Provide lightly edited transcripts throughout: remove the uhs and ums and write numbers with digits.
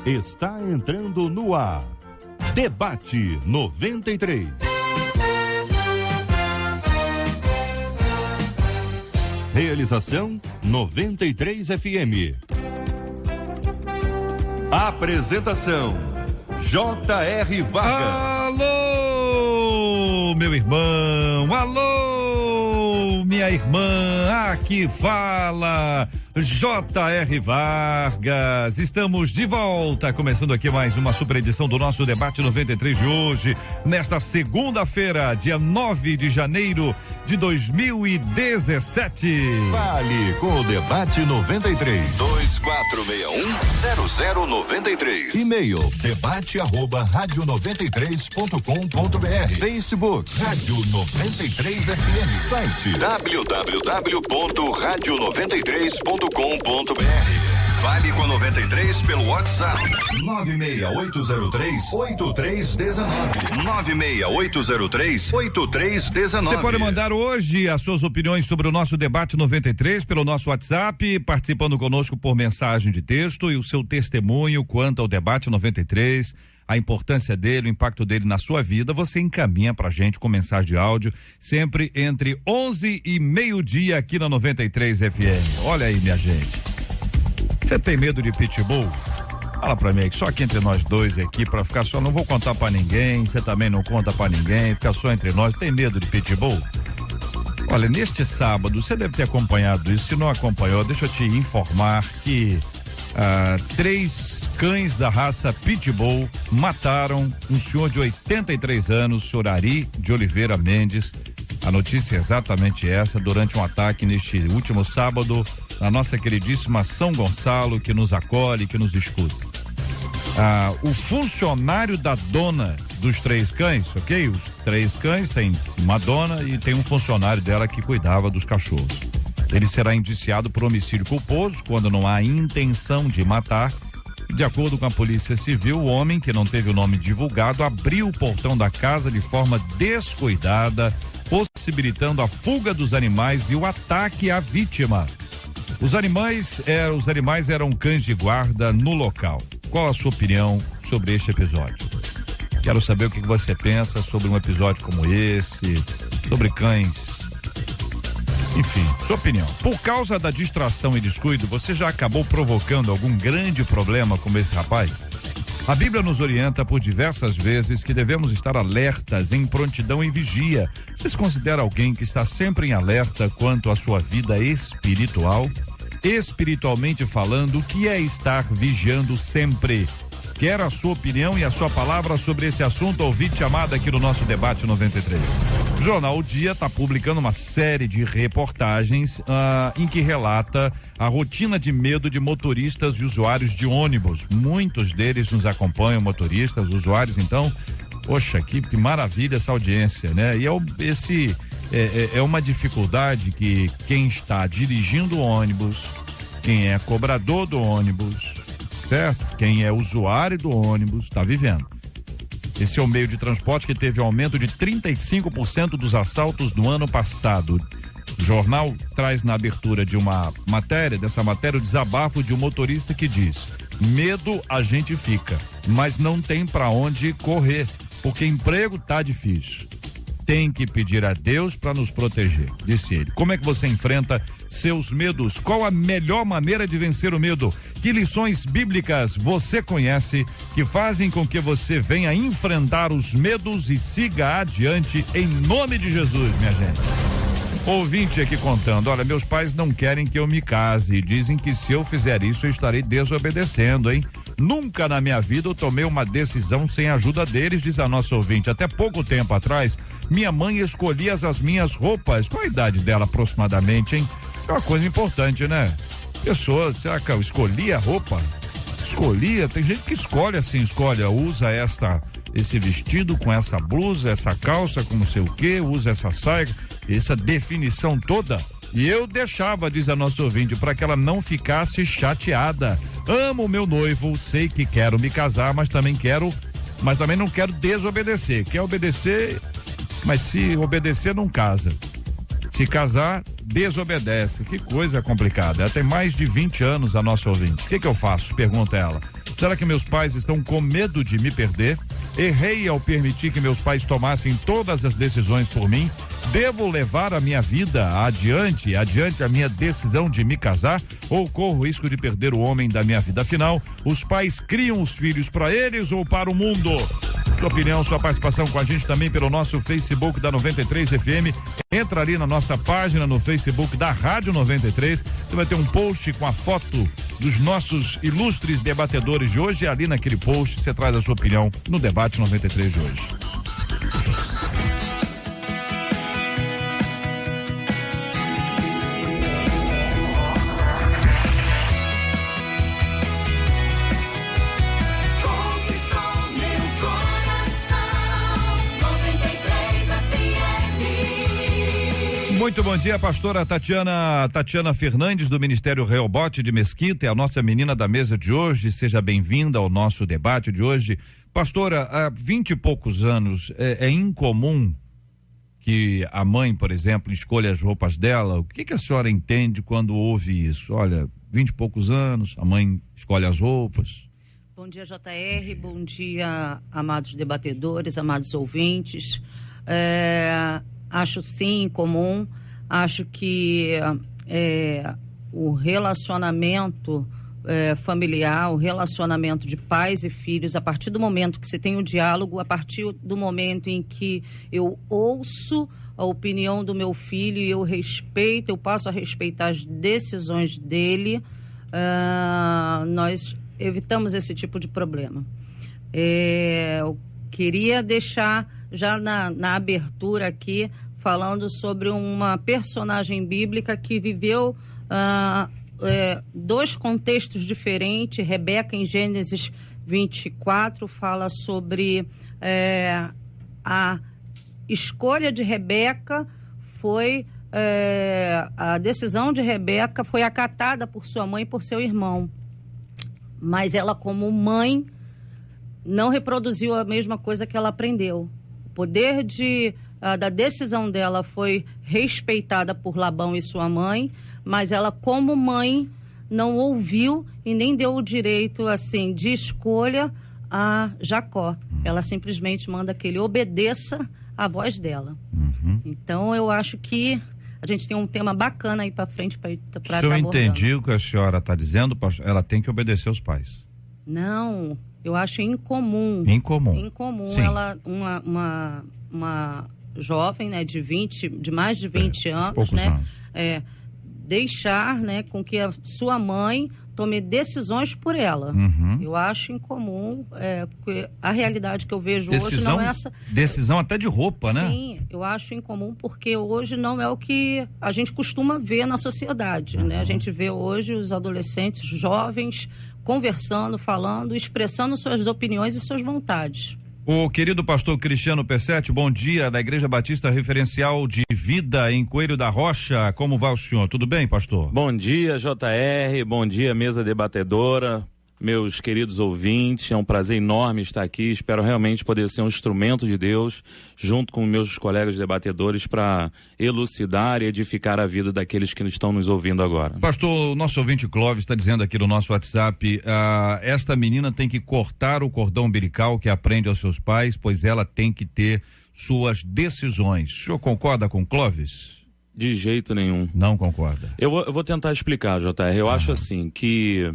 está entrando no ar. Debate 93. Realização 93 FM. Apresentação J.R. Vargas. Alô, meu irmão, alô, minha irmã, aqui fala J.R. Vargas. Estamos de volta, começando aqui mais uma super edição do nosso Debate 93 de hoje, nesta segunda-feira, dia 9 de janeiro de 2017. Fale com o Debate 93. 2461-0093. E-mail debate@radio93.com.br. Facebook Rádio 93 FM. Site www.radio93.com.br. Fale com a 93 pelo WhatsApp 96803-8319. 96803-8319. Você pode mandar hoje as suas opiniões sobre o nosso Debate 93 pelo nosso WhatsApp, participando conosco por mensagem de texto, e o seu testemunho quanto ao Debate 93, a importância dele, o impacto dele na sua vida, você encaminha pra gente com mensagem de áudio, sempre entre 11 e meio-dia aqui na 93 FM. Olha aí, minha gente. Você tem medo de pitbull? Fala pra mim, só aqui entre nós dois aqui, pra ficar só, não vou contar pra ninguém, você também não conta pra ninguém, fica só entre nós. Tem medo de pitbull? Olha, neste sábado, você deve ter acompanhado isso, se não acompanhou, deixa eu te informar que 3 cães da raça Pitbull mataram um senhor de 83 anos, o senhor Ari de Oliveira Mendes. A notícia é exatamente essa, durante um ataque neste último sábado, na nossa queridíssima São Gonçalo, que nos acolhe, que nos escuta. O funcionário da dona dos 3 cães, ok? Os 3 cães, tem uma dona e tem um funcionário dela que cuidava dos cachorros. Ele será indiciado por homicídio culposo quando não há intenção de matar. De acordo com a Polícia Civil, o homem, que não teve o nome divulgado, abriu o portão da casa de forma descuidada, possibilitando a fuga dos animais e o ataque à vítima. Os animais eram cães de guarda no local. Qual a sua opinião sobre este episódio? Quero saber o que você pensa sobre um episódio como esse, sobre cães. Enfim, sua opinião. Por causa da distração e descuido, você já acabou provocando algum grande problema como esse rapaz? A Bíblia nos orienta por diversas vezes que devemos estar alertas, em prontidão e vigia. Você se considera alguém que está sempre em alerta quanto à sua vida espiritual? Espiritualmente falando, o que é estar vigiando sempre? Quero a sua opinião e a sua palavra sobre esse assunto, ouvinte amado, aqui no nosso Debate 93. O Jornal O Dia está publicando uma série de reportagens em que relata a rotina de medo de motoristas e usuários de ônibus. Muitos deles nos acompanham, motoristas, usuários, então, poxa, que maravilha essa audiência, né? E é uma dificuldade que quem está dirigindo o ônibus, quem é cobrador do ônibus, certo? Quem é usuário do ônibus está vivendo. Esse é o meio de transporte que teve aumento de 35% dos assaltos no ano passado. O jornal traz na abertura de uma matéria, o desabafo de um motorista que diz: medo a gente fica, mas não tem para onde correr, porque emprego tá difícil. Tem que pedir a Deus para nos proteger, disse ele. Como é que você enfrenta seus medos? Qual a melhor maneira de vencer o medo? Que lições bíblicas você conhece que fazem com que você venha enfrentar os medos e siga adiante em nome de Jesus, minha gente? Ouvinte aqui contando: olha, meus pais não querem que eu me case e dizem que se eu fizer isso eu estarei desobedecendo, hein? Nunca na minha vida eu tomei uma decisão sem a ajuda deles, diz a nossa ouvinte. Até pouco tempo atrás, minha mãe escolhia as minhas roupas. Qual a idade dela aproximadamente, hein? É uma coisa importante, né? Pessoa, será que eu escolhi a roupa? Escolhia, tem gente que escolhe assim, usa esse vestido com essa blusa, essa calça com não sei o que, usa essa saia, essa definição toda. E eu deixava, diz a nossa ouvinte, para que ela não ficasse chateada. Amo o meu noivo, sei que quero me casar, mas também não quero desobedecer. Quer obedecer, mas se obedecer não casa. Se casar, desobedece. Que coisa complicada. Ela tem mais de 20 anos, a nossa ouvinte. O que eu faço? Pergunta ela. Será que meus pais estão com medo de me perder? Errei ao permitir que meus pais tomassem todas as decisões por mim? Devo levar a minha vida adiante a minha decisão de me casar? Ou corro o risco de perder o homem da minha vida? Afinal, os pais criam os filhos para eles ou para o mundo? Sua opinião, sua participação com a gente também pelo nosso Facebook da 93 FM. Entra ali na nossa página no Facebook da Rádio 93. Você vai ter um post com a foto dos nossos ilustres debatedores de hoje. E ali naquele post você traz a sua opinião no debate 93 de hoje. Muito bom dia, pastora Tatiana Fernandes, do Ministério Reobote de Mesquita, é a nossa menina da mesa de hoje. Seja bem-vinda ao nosso debate de hoje. Pastora, há 20 e poucos anos, é incomum que a mãe, por exemplo, escolha as roupas dela. O que a senhora entende quando ouve isso? Olha, 20 e poucos anos, a mãe escolhe as roupas. Bom dia, JR, bom dia, amados debatedores, amados ouvintes. Acho sim comum, acho que o relacionamento familiar, o relacionamento de pais e filhos, a partir do momento que se tem o diálogo, a partir do momento em que eu ouço a opinião do meu filho e eu respeito, eu passo a respeitar as decisões dele, nós evitamos esse tipo de problema. Eu queria deixar já na abertura aqui, falando sobre uma personagem bíblica que viveu dois contextos diferentes. Rebeca, em Gênesis 24, fala sobre a escolha de Rebeca foi... a decisão de Rebeca foi acatada por sua mãe e por seu irmão. Mas ela, como mãe, não reproduziu a mesma coisa que ela aprendeu. O poder da decisão dela foi respeitada por Labão e sua mãe, mas ela, como mãe, não ouviu e nem deu o direito assim, de escolha a Jacó. Ela simplesmente manda que ele obedeça à voz dela. Então, eu acho que a gente tem um tema bacana aí para frente para Se eu entendi o que a senhora está dizendo, ela tem que obedecer aos pais. Não, eu acho incomum. Incomum. Sim. Ela, uma jovem, né, de mais de 20 anos, né, anos. Deixar, né, com que a sua mãe tome decisões por ela. Eu acho incomum, a realidade que eu vejo hoje não é essa. Decisão até de roupa, né? Sim, eu acho incomum porque hoje não é o que a gente costuma ver na sociedade, né? A gente vê hoje os adolescentes, jovens, conversando, falando, expressando suas opiniões e suas vontades. O querido pastor Cristiano Pessetti, bom dia, da Igreja Batista Referencial de Vida em Coelho da Rocha. Como vai o senhor? Tudo bem, pastor? Bom dia, JR, bom dia, mesa debatedora, meus queridos ouvintes, é um prazer enorme estar aqui, espero realmente poder ser um instrumento de Deus, junto com meus colegas debatedores, para elucidar e edificar a vida daqueles que estão nos ouvindo agora. Pastor, o nosso ouvinte Clóvis está dizendo aqui no nosso WhatsApp, esta menina tem que cortar o cordão umbilical que aprende aos seus pais, pois ela tem que ter suas decisões. O senhor concorda com Clóvis? De jeito nenhum. Não concorda? Eu vou tentar explicar, JR, eu acho assim, que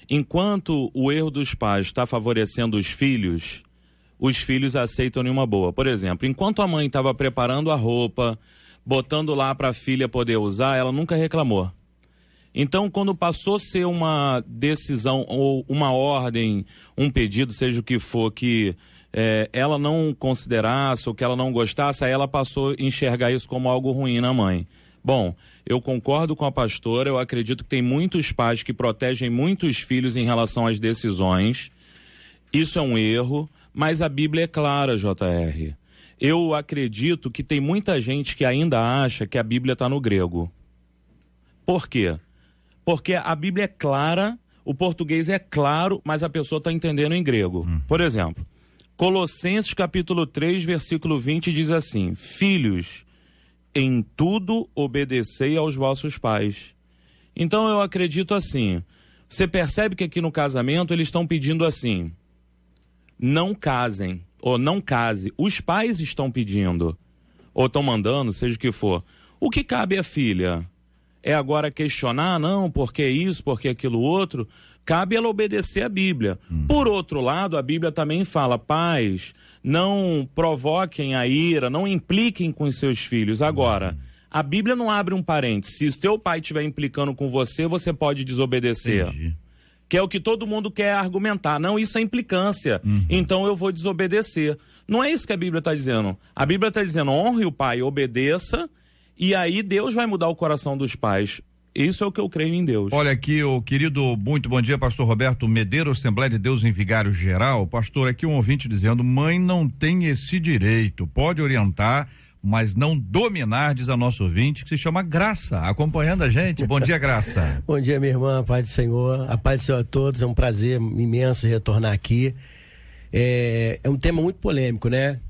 enquanto o erro dos pais está favorecendo os filhos aceitam numa boa. Por exemplo, enquanto a mãe estava preparando a roupa, botando lá para a filha poder usar, ela nunca reclamou. Então, quando passou a ser uma decisão ou uma ordem, um pedido, seja o que for, que ela não considerasse ou que ela não gostasse, aí ela passou a enxergar isso como algo ruim na mãe. Bom, eu concordo com a pastora, eu acredito que tem muitos pais que protegem muitos filhos em relação às decisões. Isso é um erro, mas a Bíblia é clara, JR. Eu acredito que tem muita gente que ainda acha que a Bíblia está no grego. Por quê? Porque a Bíblia é clara, o português é claro, mas a pessoa está entendendo em grego. Por exemplo, Colossenses capítulo 3, versículo 20 diz assim: filhos, em tudo obedecei aos vossos pais. Então eu acredito assim, Você percebe que aqui no casamento eles estão pedindo assim: não casem, ou não case. Os pais estão pedindo, ou estão mandando, seja o que for. O que cabe à filha? É agora questionar, não, porque isso, porque aquilo outro? Cabe ela obedecer a Bíblia. Por outro lado, a Bíblia também fala: pais, não provoquem a ira, não impliquem com os seus filhos. Agora, a Bíblia não abre um parênteses. Se o teu pai estiver implicando com você, você pode desobedecer. Entendi. Que é o que todo mundo quer argumentar. Não, isso é implicância. Então eu vou desobedecer. Não é isso que a Bíblia está dizendo. A Bíblia está dizendo: honre o pai, obedeça, e aí Deus vai mudar o coração dos pais. Isso é o que eu creio em Deus. Olha aqui, o querido, muito bom dia, pastor Roberto Medeiros, Assembleia de Deus em Vigário Geral. Pastor, aqui um ouvinte dizendo: mãe não tem esse direito, pode orientar, mas não dominar, diz a nosso ouvinte, que se chama Graça, acompanhando a gente. Bom dia, Graça. Bom dia, minha irmã, paz do Senhor, a paz do Senhor a todos, é um prazer imenso retornar aqui. É um tema muito polêmico, né?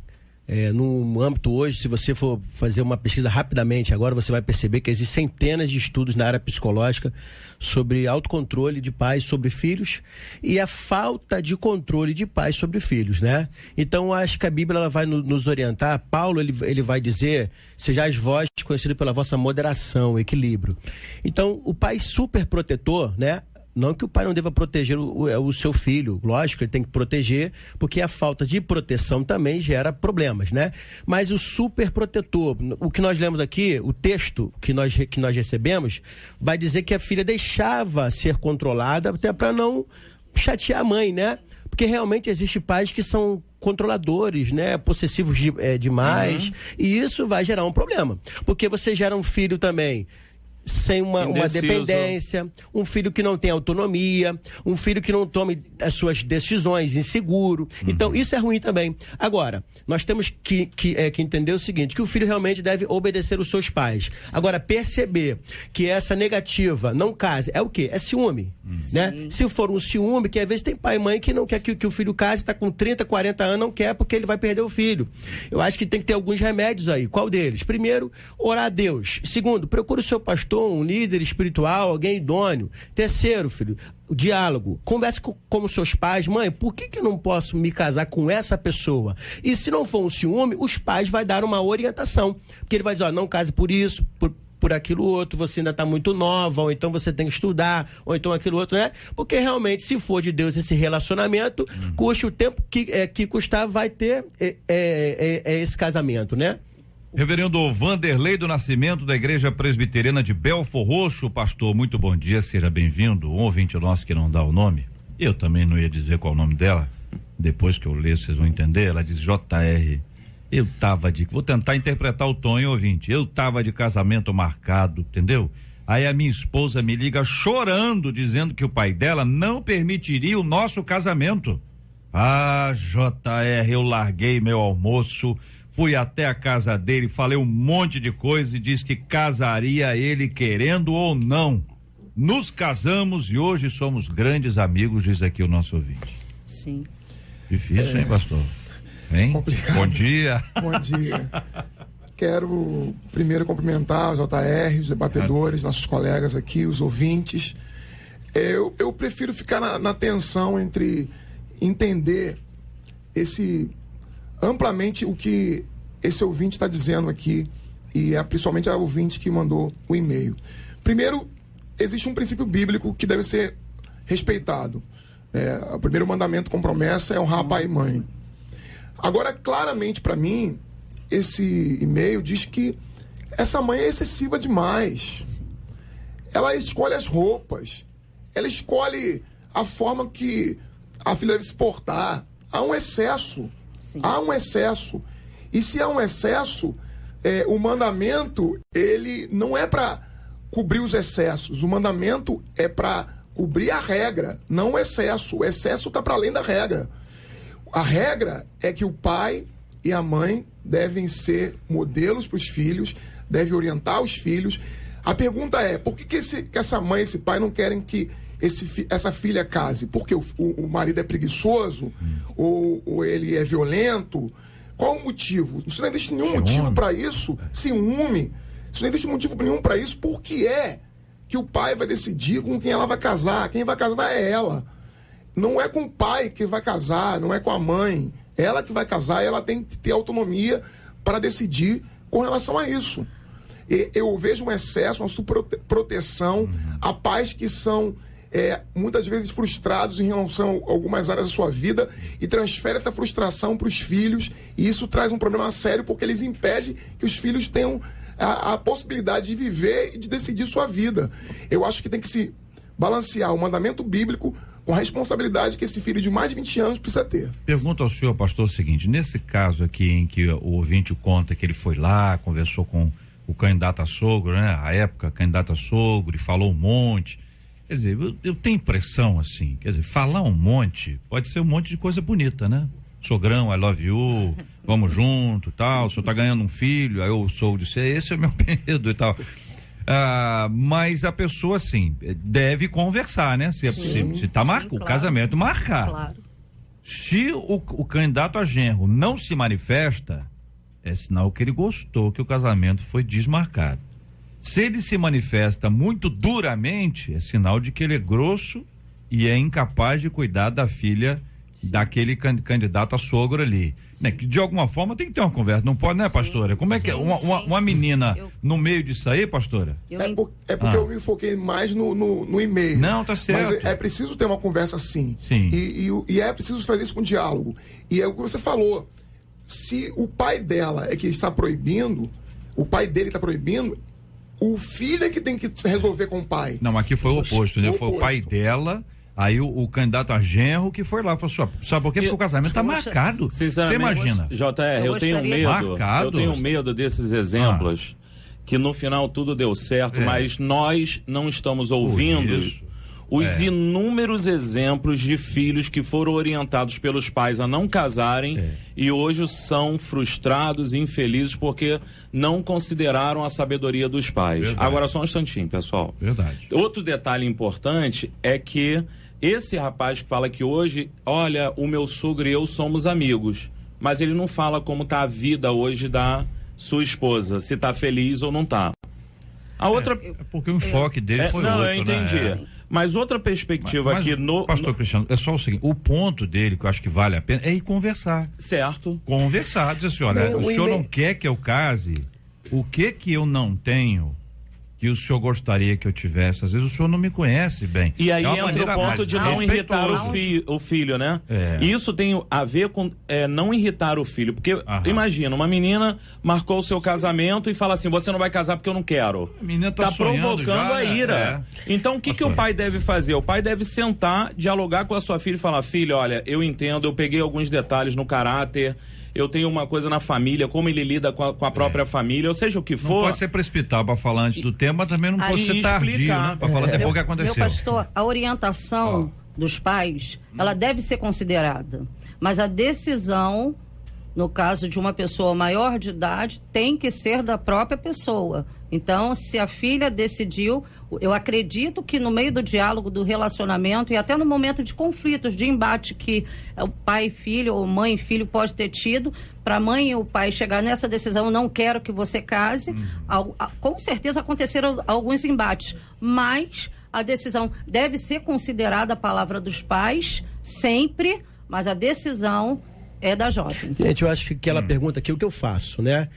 No âmbito hoje, se você for fazer uma pesquisa rapidamente agora, você vai perceber que existem centenas de estudos na área psicológica sobre autocontrole de pais sobre filhos e a falta de controle de pais sobre filhos, né? Então, acho que a Bíblia ela vai nos orientar. Paulo, ele vai dizer: sejais vós conhecidos pela vossa moderação, equilíbrio. Então, o pai super protetor, né? Não que o pai não deva proteger o seu filho, lógico, ele tem que proteger, porque a falta de proteção também gera problemas, né? Mas o super protetor, o que nós lemos aqui, o texto que nós recebemos, vai dizer que a filha deixava ser controlada até para não chatear a mãe, né? Porque realmente existem pais que são controladores, né? Possessivos demais, e isso vai gerar um problema, porque você gera um filho também sem uma dependência, um filho que não tem autonomia, um filho que não tome as suas decisões, inseguro. Então, isso é ruim também. Agora, nós temos que entender o seguinte, que o filho realmente deve obedecer os seus pais. Agora, perceber que essa negativa, não case, é o quê? É ciúme, né? Se for um ciúme, que às vezes tem pai e mãe que não quer que o filho case, está com 30, 40 anos, não quer porque ele vai perder o filho. Eu acho que tem que ter alguns remédios aí. Qual deles? Primeiro, orar a Deus. Segundo, procure o seu pastor, um líder espiritual, alguém idôneo. Terceiro, filho, o diálogo. Converse com os seus pais. Mãe, por que eu não posso me casar com essa pessoa? E se não for um ciúme, os pais vão dar uma orientação. Porque ele vai dizer: ó, não case por isso, por aquilo outro, você ainda está muito nova, ou então você tem que estudar, ou então aquilo outro, né? Porque realmente, se for de Deus esse relacionamento, custe o tempo que custar, vai ter esse casamento, né? Reverendo Vanderlei do Nascimento, da Igreja Presbiteriana de Belfor Roxo. Pastor, muito bom dia, seja bem-vindo. Um ouvinte nosso que não dá o nome, eu também não ia dizer qual é o nome dela, depois que eu ler vocês vão entender. Ela diz: JR, vou tentar interpretar o tom, hein, ouvinte? Eu tava de casamento marcado, entendeu? Aí a minha esposa me liga chorando, dizendo que o pai dela não permitiria o nosso casamento. Ah, JR, eu larguei meu almoço, fui até a casa dele, falei um monte de coisa e disse que casaria ele querendo ou não. Nos casamos e hoje somos grandes amigos, diz aqui o nosso ouvinte. Sim. Difícil, hein, pastor? Hein? Complicado. Bom dia. Bom dia. Quero primeiro cumprimentar o JR, os debatedores, nossos colegas aqui, os ouvintes. Eu prefiro ficar na tensão entre entender amplamente o que esse ouvinte está dizendo aqui, e principalmente a ouvinte que mandou o e-mail. Primeiro, existe um princípio bíblico que deve ser respeitado. O primeiro mandamento com promessa é honrar pai e mãe. Agora, claramente para mim, esse e-mail diz que essa mãe é excessiva demais. Ela escolhe as roupas, ela escolhe a forma que a filha deve se portar. Há um excesso. Sim. Há um excesso. E se há um excesso, o mandamento, ele não é para cobrir os excessos. O mandamento é para cobrir a regra, não o excesso. O excesso está para além da regra. A regra é que o pai e a mãe devem ser modelos para os filhos, devem orientar os filhos. A pergunta é: por que essa mãe e esse pai não querem que essa filha case? Porque o marido é preguiçoso? Ou ele é violento? Qual o motivo? Isso não existe nenhum motivo para isso. Ciúme. Isso não existe motivo nenhum para isso. Por que é que o pai vai decidir com quem ela vai casar. Quem vai casar é ela. Não é com o pai que vai casar, não é com a mãe. Ela que vai casar, ela tem que ter autonomia para decidir com relação a isso. Eu vejo um excesso, uma superproteção a pais que são muitas vezes frustrados em relação a algumas áreas da sua vida e transferem essa frustração para os filhos, e isso traz um problema sério porque eles impedem que os filhos tenham a possibilidade de viver e de decidir sua vida. Eu acho que tem que se balancear o mandamento bíblico com a responsabilidade que esse filho de mais de 20 anos precisa ter. Pergunta ao senhor, pastor, o seguinte: nesse caso aqui em que o ouvinte conta que ele foi lá, conversou com o candidato a sogro, né? A época, candidato a sogro, e falou um monte. Quer dizer, eu tenho impressão assim, quer dizer, falar um monte pode ser um monte de coisa bonita, né? Sogrão, I love you, vamos junto, tal, o senhor tá ganhando um filho, aí eu sou de ser, esse é o meu medo e tal. Mas a pessoa, assim, deve conversar, né? Se tá marcado, o casamento marcar. Claro. Se o candidato a genro não se manifesta, é sinal que ele gostou que o casamento foi desmarcado. Se ele se manifesta muito duramente, é sinal de que ele é grosso e é incapaz de cuidar da filha daquele candidato a sogro ali. Né? Que de alguma forma tem que ter uma conversa, não pode, né, pastora? Como é que uma menina no meio disso aí, pastora? Porque eu me foquei mais no e-mail. Não, tá certo. Mas é preciso ter uma conversa sim. E é preciso fazer isso com diálogo. E é o que você falou. Se o pai dela é que está proibindo, o pai dele está proibindo, o filho é que tem que resolver com o pai. Não, aqui foi o oposto, né? Foi o pai dela, aí o candidato a genro que foi lá, falou assim, sabe por quê? Porque o casamento tá marcado. Você imagina? JR, eu tenho medo. Eu tenho medo desses exemplos, que no final tudo deu certo, mas nós não estamos ouvindo os inúmeros exemplos de filhos que foram orientados pelos pais a não casarem e hoje são frustrados e infelizes porque não consideraram a sabedoria dos pais. Verdade. Agora só um instantinho, pessoal. Verdade. Outro detalhe importante é que esse rapaz que fala que hoje, olha, o meu sogro e eu somos amigos, mas ele não fala como tá a vida hoje da sua esposa, se tá feliz ou não tá. A outra... porque o enfoque dele foi outro, eu entendi. Né? Mas outra perspectiva mas aqui Pastor Cristiano, é só o seguinte, o ponto dele, que eu acho que vale a pena, é ir conversar. Certo. Dizer assim, olha, o senhor não quer que eu case, o que eu não tenho que o senhor gostaria que eu tivesse? Às vezes o senhor não me conhece bem. E aí entra o ponto de não irritar o filho, né? Isso tem a ver com não irritar o filho, porque imagina, uma menina marcou o seu casamento e fala assim, você não vai casar porque eu não quero. A menina tá provocando já, a ira. Então o que o pai deve fazer? O pai deve sentar, dialogar com a sua filha e falar, filha, olha, eu entendo, eu peguei alguns detalhes no caráter, eu tenho uma coisa na família, como ele lida com a própria família, ou seja o que for. Não pode ser precipitar para falar antes do tema, mas também não pode ser tardio, né? Para falar depois o que aconteceu. Meu pastor, a orientação dos pais, ela deve ser considerada, mas a decisão, no caso de uma pessoa maior de idade, tem que ser da própria pessoa. Então, se a filha decidiu, eu acredito que no meio do diálogo, do relacionamento e até no momento de conflitos, de embate que o pai e filho ou mãe e filho pode ter tido, para a mãe e o pai chegar nessa decisão, não quero que você case, com certeza aconteceram alguns embates, mas a decisão deve ser considerada a palavra dos pais, sempre, mas a decisão é da jovem. Gente, eu acho que aquela pergunta aqui, o que eu faço, né?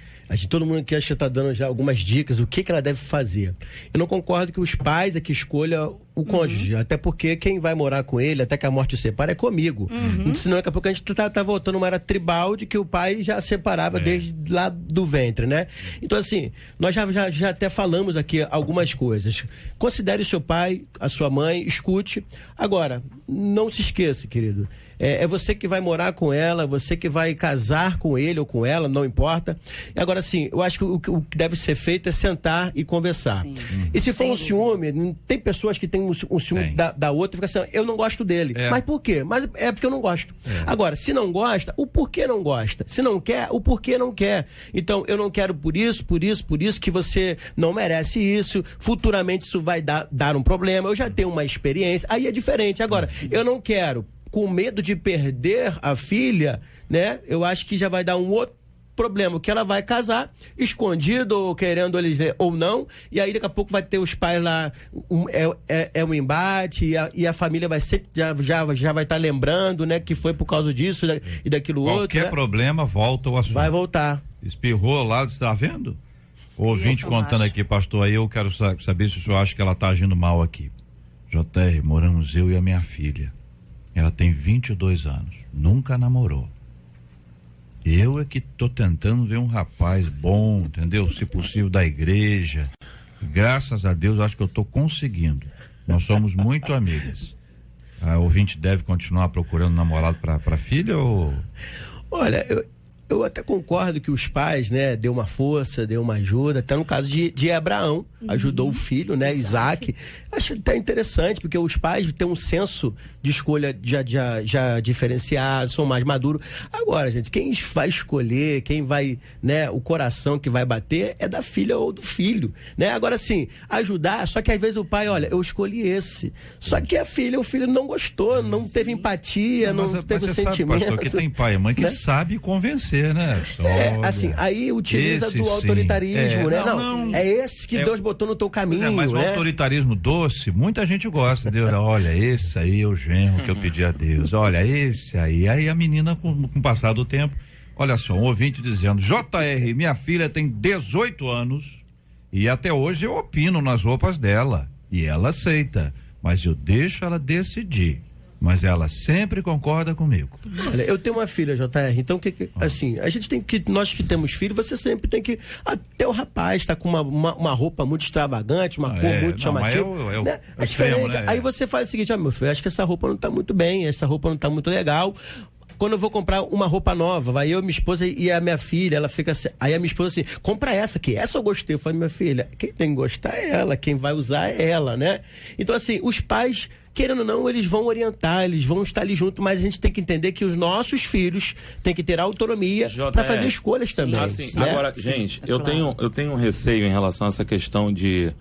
Todo mundo aqui acha que está dando já algumas dicas, o que ela deve fazer. Eu não concordo que os pais é que escolham o cônjuge, até porque quem vai morar com ele, até que a morte o separe, é comigo. Senão daqui a pouco a gente tá voltando uma era tribal de que o pai já separava desde lá do ventre, né? Então assim, nós já até falamos aqui algumas coisas. Considere o seu pai, a sua mãe, escute. Agora, não se esqueça, querido, é você que vai morar com ela, você que vai casar com ele ou com ela, não importa. Agora, sim, eu acho que o que deve ser feito é sentar e conversar. E se for um ciúme, tem pessoas que têm um ciúme da outra e fica assim, eu não gosto dele. Mas por quê? Mas é porque eu não gosto. Agora, se não gosta, o porquê não gosta? Se não quer, o porquê não quer? Então, eu não quero por isso, que você não merece isso, futuramente isso vai dar um problema, eu já tenho uma experiência, aí é diferente. Agora, eu não quero, com medo de perder a filha, né? Eu acho que já vai dar um outro problema, que ela vai casar, escondido, ou querendo eles ou não, e aí daqui a pouco vai ter os pais lá, um embate, e a família vai sempre, já vai estar lembrando, né, que foi por causa disso e daquilo outro. Qualquer problema, volta o assunto. Vai voltar. Espirrou lá, você tá vendo? O ouvinte contando aqui, pastor, aí eu quero saber se o senhor acha que ela tá agindo mal aqui. JR, moramos eu e a minha filha. Ela tem 22 anos, nunca namorou. Eu é que tô tentando ver um rapaz bom, entendeu? Se possível da igreja. Graças a Deus, acho que eu tô conseguindo. Nós somos muito amigas. A ouvinte deve continuar procurando namorado para filha ou... Olha, eu até concordo que os pais, né, deu uma força, deu uma ajuda, até no caso de Abraão, ajudou o filho, né, Isaac. Acho até interessante, porque os pais têm um senso de escolha já diferenciado, são mais maduros. Agora, gente, quem vai escolher, quem vai, né, o coração que vai bater é da filha ou do filho, né? Agora, assim, ajudar, só que às vezes o pai, olha, eu escolhi esse. Só que o filho não gostou, não teve empatia, não teve sentimento. Sabe, pastor, que tem pai e mãe que né? sabe convencer, né? Assim, aí utiliza do autoritarismo, né? Não, é esse que Deus botou no teu caminho. Mas o autoritarismo doce, muita gente gosta. Deus, olha, esse aí é o genro que eu pedi a Deus. Olha, esse aí. Aí a menina, com o passar do tempo, olha só, um ouvinte dizendo: JR, minha filha tem 18 anos e até hoje eu opino nas roupas dela. E ela aceita, mas eu deixo ela decidir. Mas ela sempre concorda comigo. Olha, eu tenho uma filha, JR, então assim, a gente tem que, nós que temos filho, você sempre tem que, até o rapaz tá com uma roupa muito extravagante, uma cor muito chamativa, né? É diferente, né? Aí você faz o seguinte: meu filho, acho que essa roupa não tá muito bem, essa roupa não tá muito legal. Quando eu vou comprar uma roupa nova, vai eu, minha esposa e a minha filha, ela fica assim, aí a minha esposa assim, compra essa aqui, essa eu gostei. Eu falei, minha filha, quem tem que gostar é ela, quem vai usar é ela, né? Então, assim, os pais, querendo ou não, eles vão orientar, eles vão estar ali junto, mas a gente tem que entender que os nossos filhos têm que ter autonomia para fazer escolhas também. Assim, né? Agora, gente, eu tenho um receio em relação a essa questão de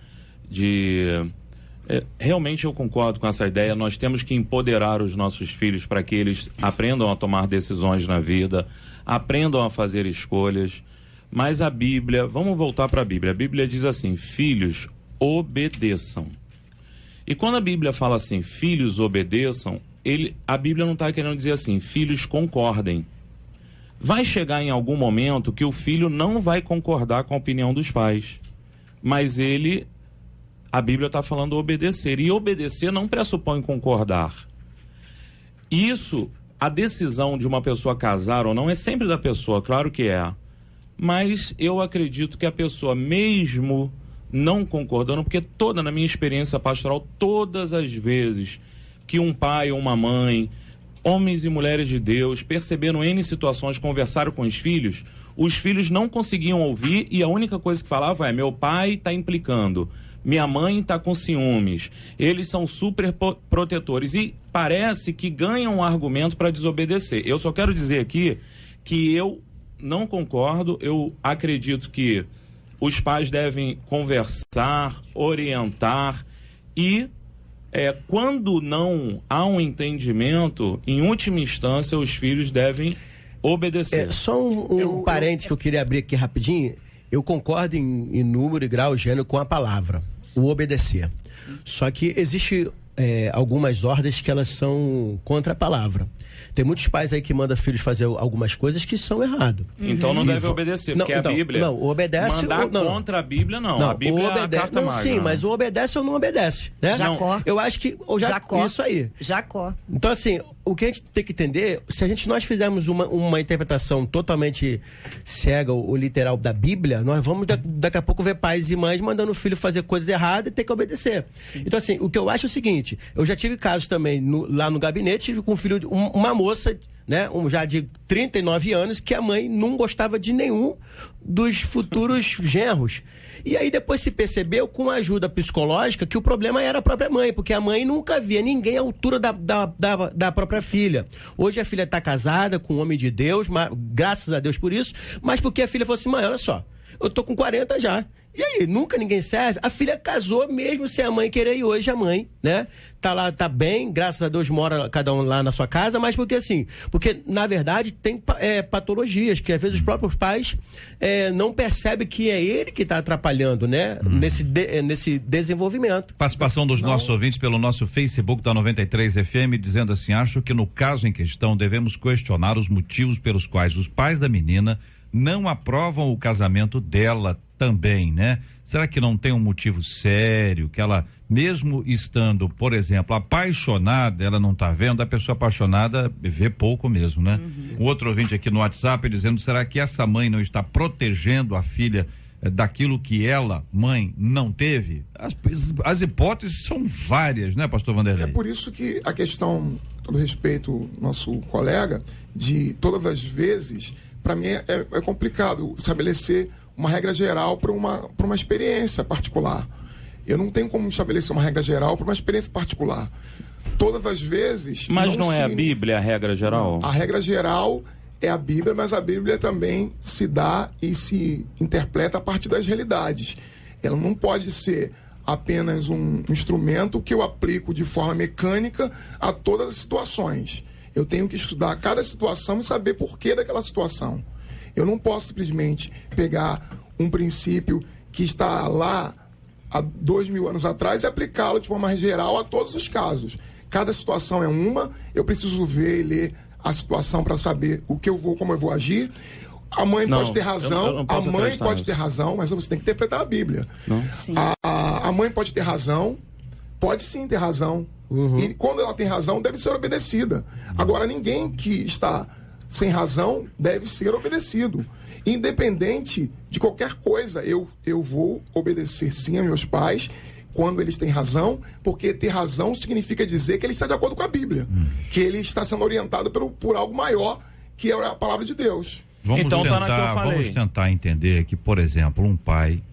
realmente eu concordo com essa ideia. Nós temos que empoderar os nossos filhos para que eles aprendam a tomar decisões na vida, aprendam a fazer escolhas. Mas a Bíblia, vamos voltar para a Bíblia. A Bíblia diz assim: filhos, obedeçam. E quando a Bíblia fala assim, filhos, obedeçam, a Bíblia não está querendo dizer assim, filhos, concordem. Vai chegar em algum momento que o filho não vai concordar com a opinião dos pais, mas a Bíblia está falando obedecer, e obedecer não pressupõe concordar. Isso, a decisão de uma pessoa casar ou não é sempre da pessoa, claro que é, mas eu acredito que a pessoa, mesmo não concordando, porque na minha experiência pastoral, todas as vezes que um pai ou uma mãe, homens e mulheres de Deus, perceberam N situações, conversaram com os filhos não conseguiam ouvir, e a única coisa que falavam é: meu pai está implicando, minha mãe está com ciúmes, eles são super protetores, e parece que ganham um argumento para desobedecer. Eu só quero dizer aqui que eu não concordo. Eu acredito que os pais devem conversar, orientar e quando não há um entendimento, em última instância, os filhos devem obedecer. Só um parênteses que eu queria abrir aqui rapidinho. Eu concordo em número, grau, gênero com a palavra, o obedecer. Só que existe algumas ordens que elas são contra a palavra. Tem muitos pais aí que mandam filhos fazer algumas coisas que são erradas. Então não deve obedecer, porque a Bíblia... Não, obedece... Contra a Bíblia, não. A Bíblia é a carta magna. Sim, mas o obedece ou não obedece, né? Jacó. Eu acho que... Jacó. Isso aí. Jacó. Então, assim, o que a gente tem que entender, se nós fizermos uma interpretação totalmente cega ou literal da Bíblia, nós vamos daqui a pouco ver pais e mães mandando o filho fazer coisas erradas e ter que obedecer. Sim. Então, assim, o que eu acho é o seguinte: eu já tive casos também lá no gabinete com um filho, uma moça, né, já de 39 anos, que a mãe não gostava de nenhum dos futuros genros. E aí depois se percebeu, com a ajuda psicológica, que o problema era a própria mãe, porque a mãe nunca via ninguém à altura da própria filha. Hoje a filha está casada com um homem de Deus, graças a Deus por isso, mas porque a filha falou assim: mãe, olha só, eu tô com 40 já, E aí, nunca ninguém serve? A filha casou mesmo sem a mãe querer, e hoje a mãe, né? Tá lá, tá bem, graças a Deus mora cada um lá na sua casa, mas porque na verdade tem patologias que às vezes os próprios pais não percebem que é ele que está atrapalhando, né? Nesse desenvolvimento. Participação dos nossos ouvintes pelo nosso Facebook da 93 FM, dizendo assim: acho que no caso em questão devemos questionar os motivos pelos quais os pais da menina não aprovam o casamento dela também, né? Será que não tem um motivo sério, que ela, mesmo estando, por exemplo, apaixonada, ela não está vendo? A pessoa apaixonada vê pouco mesmo, né? O outro ouvinte aqui no WhatsApp dizendo: será que essa mãe não está protegendo a filha daquilo que ela, mãe, não teve? As hipóteses são várias, né, pastor Vanderlei? É por isso que a questão, todo respeito ao nosso colega, de todas as vezes, para mim é complicado estabelecer uma regra geral para uma experiência particular. Eu não tenho como estabelecer uma regra geral para uma experiência particular. Todas as vezes... Mas não é a Bíblia a regra geral? A regra geral é a Bíblia, mas a Bíblia também se dá e se interpreta a partir das realidades. Ela não pode ser apenas um instrumento que eu aplico de forma mecânica a todas as situações. Eu tenho que estudar cada situação e saber porquê daquela situação. Eu não posso simplesmente pegar um princípio que está lá há 2000 anos atrás e aplicá-lo de forma geral a todos os casos. Cada situação é uma, eu preciso ver e ler a situação para saber como eu vou agir. A mãe pode ter razão, a mãe pode ter razão, mas você tem que interpretar a Bíblia. A mãe pode ter razão, pode sim ter razão. E quando ela tem razão, deve ser obedecida. Agora, ninguém que está sem razão deve ser obedecido. Independente de qualquer coisa, eu vou obedecer sim a meus pais quando eles têm razão, porque ter razão significa dizer que ele está de acordo com a Bíblia, que ele está sendo orientado por algo maior, que é a palavra de Deus. Vamos tentar entender que, por exemplo, um pai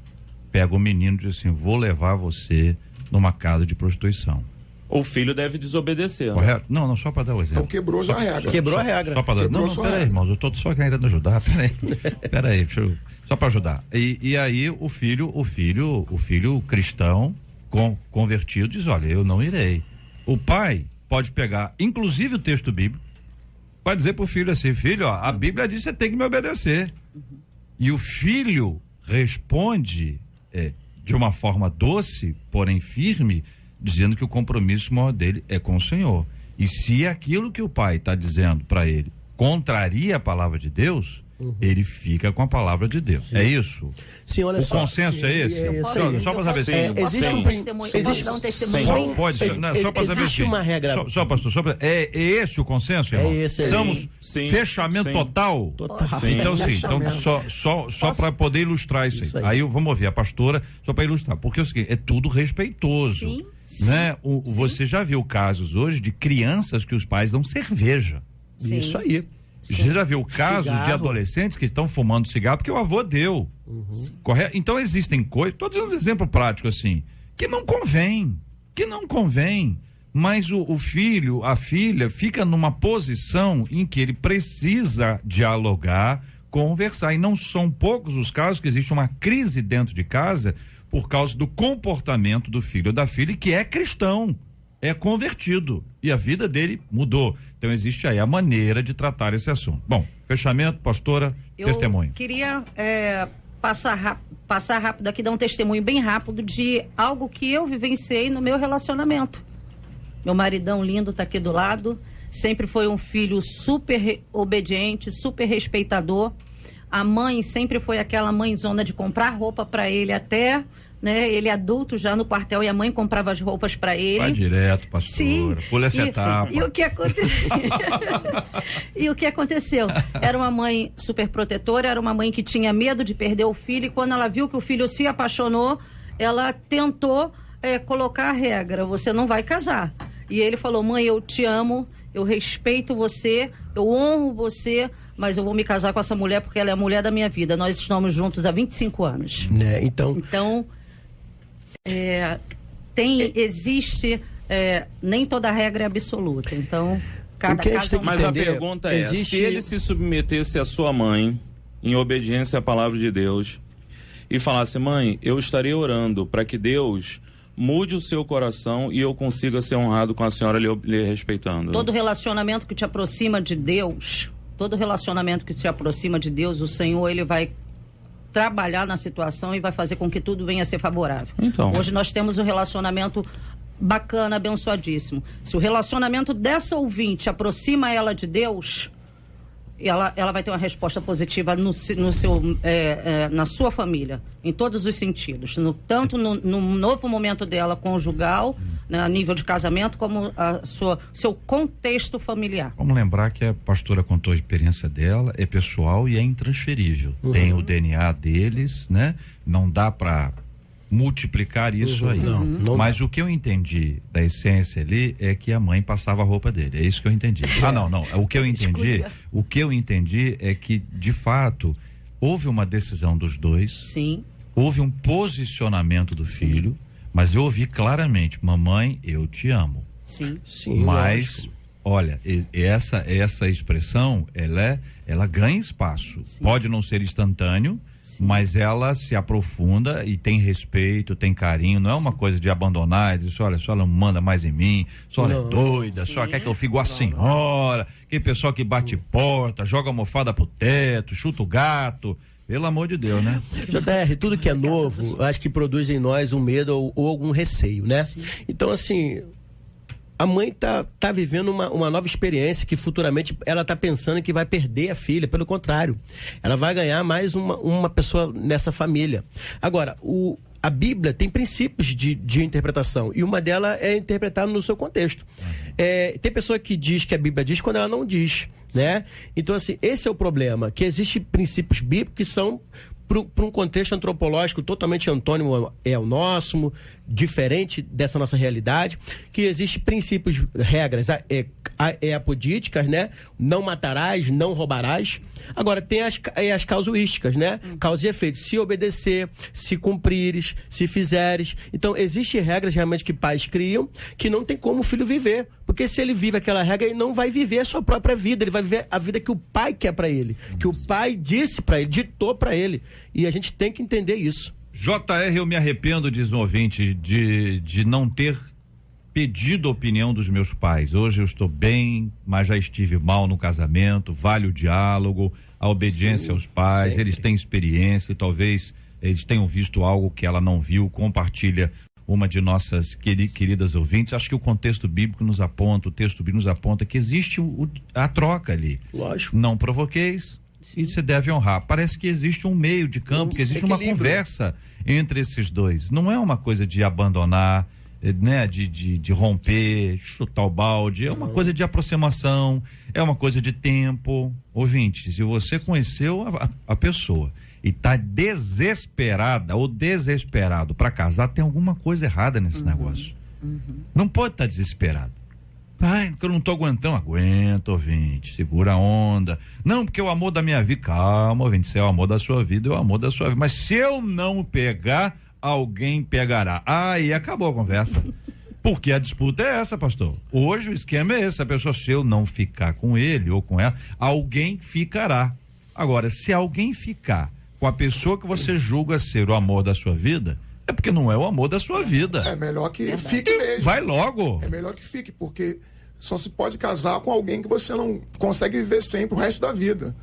pega o menino e diz assim: vou levar você numa casa de prostituição. O filho deve desobedecer. Correto? Não, só para dar o exemplo. Então quebrou já a regra. Quebrou a regra. Só para dar. Não, peraí, irmãos, eu estou só querendo ajudar. Peraí, só para ajudar. E aí o filho cristão, convertido, diz: olha, eu não irei. O pai pode pegar, inclusive o texto bíblico, vai dizer pro filho assim: filho, ó, a Bíblia diz que você tem que me obedecer. E o filho responde de uma forma doce, porém firme, dizendo que o compromisso maior dele é com o Senhor. E se aquilo que o pai está dizendo para ele contraria a palavra de Deus, ele fica com a palavra de Deus. Sim. É isso? Sim, olha só. O consenso é esse? Só para saber se só para saber se uma regra. Só pastor, é esse o consenso, irmão? É esse aí. Somos fechamento total? Sim. Então só para poder ilustrar isso aí. Aí vamos ouvir a pastora só para ilustrar, porque é o seguinte, é tudo respeitoso. Sim. Né? Você já viu casos hoje de crianças que os pais dão cerveja? Sim. Isso aí. Você já viu casos de adolescentes que estão fumando cigarro porque o avô deu. Correto? Então existem coisas, estou dando um exemplo prático assim, que não convém, mas o filho, a filha fica numa posição em que ele precisa dialogar, conversar, e não são poucos os casos que existe uma crise dentro de casa por causa do comportamento do filho ou da filha, que é cristão, é convertido, e a vida dele mudou. Então existe aí a maneira de tratar esse assunto. Bom, fechamento, pastora, testemunho. Eu queria passar rápido aqui, dar um testemunho bem rápido de algo que eu vivenciei no meu relacionamento. Meu maridão lindo está aqui do lado, sempre foi um filho super obediente, super respeitador. A mãe sempre foi aquela mãezona de comprar roupa para ele até... Né? Ele adulto já no quartel, e a mãe comprava as roupas para ele. Vai direto, pastora. Sim. Pula essa etapa. E o que aconteceu? E o que aconteceu? Era uma mãe super protetora, era uma mãe que tinha medo de perder o filho, e quando ela viu que o filho se apaixonou, ela tentou colocar a regra: você não vai casar. E ele falou: mãe, eu te amo, eu respeito você, eu honro você, mas eu vou me casar com essa mulher porque ela é a mulher da minha vida. Nós estamos juntos há 25 anos. Então existe, nem toda regra é absoluta. Então, cada caso... Mas a pergunta se ele se submetesse à sua mãe, em obediência à palavra de Deus, e falasse: mãe, eu estarei orando para que Deus mude o seu coração e eu consiga ser honrado com a senhora lhe respeitando. Todo relacionamento que te aproxima de Deus, o Senhor, ele vai trabalhar na situação e vai fazer com que tudo venha a ser favorável. Então. Hoje nós temos um relacionamento bacana, abençoadíssimo. Se o relacionamento dessa ouvinte aproxima ela de Deus, ela vai ter uma resposta positiva na sua família, em todos os sentidos, tanto no novo momento dela conjugal, né, a nível de casamento, como seu contexto familiar. Vamos lembrar que a pastora contou a experiência dela, é pessoal e é intransferível. Tem o DNA deles, né? Não dá para multiplicar isso aí. Não. Mas o que eu entendi da essência ali é que a mãe passava a roupa dele. É isso que eu entendi. Não. O que eu entendi é que, de fato, houve uma decisão dos dois. Sim. Houve um posicionamento do filho, mas eu ouvi claramente: mamãe, eu te amo. Sim. Mas, lógico. olha, essa expressão, ela ganha espaço. Sim. Pode não ser instantâneo, mas ela se aprofunda e tem respeito, tem carinho. Não é uma coisa de abandonar e dizer: olha, a senhora não manda mais em mim, a senhora é doida, a senhora quer que eu fique igual a senhora, aquele pessoal que bate porta, joga almofada pro teto, chuta o gato. Pelo amor de Deus, né? JR, tudo que é novo, acho que produz em nós um medo ou algum receio, né? Sim. Então, assim, a mãe tá vivendo uma nova experiência que futuramente ela tá pensando que vai perder a filha. Pelo contrário, ela vai ganhar mais uma pessoa nessa família. Agora, a Bíblia tem princípios de interpretação, e uma delas é interpretar no seu contexto. Tem pessoa que diz que a Bíblia diz quando ela não diz, né? Então, assim, esse é o problema, que existem princípios bíblicos que são para um contexto antropológico totalmente antônimo ao nosso, diferente dessa nossa realidade, que existem princípios, regras apodíticas, né? Não matarás, não roubarás. Agora, tem as casuísticas, né? Causa e efeito. Se obedecer, se cumprires, se fizeres. Então, existem regras realmente que pais criam que não tem como o filho viver. Porque se ele vive aquela regra, ele não vai viver a sua própria vida. Ele vai viver a vida que o pai quer para ele. Que o pai disse para ele, ditou para ele. E a gente tem que entender isso. JR, eu me arrependo, diz um ouvinte, de não ter pedido a opinião dos meus pais. Hoje eu estou bem, mas já estive mal no casamento. Vale o diálogo, a obediência aos pais. Sempre. Eles têm experiência e talvez eles tenham visto algo que ela não viu. Compartilha uma de nossas queridas ouvintes. Acho que o contexto bíblico nos aponta, o texto bíblico nos aponta que existe a troca ali. Lógico. Não provoqueis e você deve honrar. Parece que existe um meio de campo, que existe uma conversa entre esses dois. Não é uma coisa de abandonar, né, de romper, chutar o balde. É uma coisa de aproximação, é uma coisa de tempo. Ouvinte, se você conheceu a pessoa e tá desesperada ou desesperado para casar, tem alguma coisa errada nesse negócio. Não pode estar desesperado. Ai, eu não tô aguentando. Aguenta, ouvinte, segura a onda. Não, porque é o amor da minha vida. Calma, ouvinte, se é o amor da sua vida, é o amor da sua vida. Mas se eu não pegar, alguém pegará. Aí acabou a conversa. Porque a disputa é essa, pastor. Hoje o esquema é esse: a pessoa, se eu não ficar com ele ou com ela, alguém ficará. Agora, se alguém ficar com a pessoa que você julga ser o amor da sua vida, é porque não é o amor da sua vida. É melhor que fique mesmo. Vai logo. É melhor que fique, porque só se pode casar com alguém que você não consegue viver sem pro resto da vida,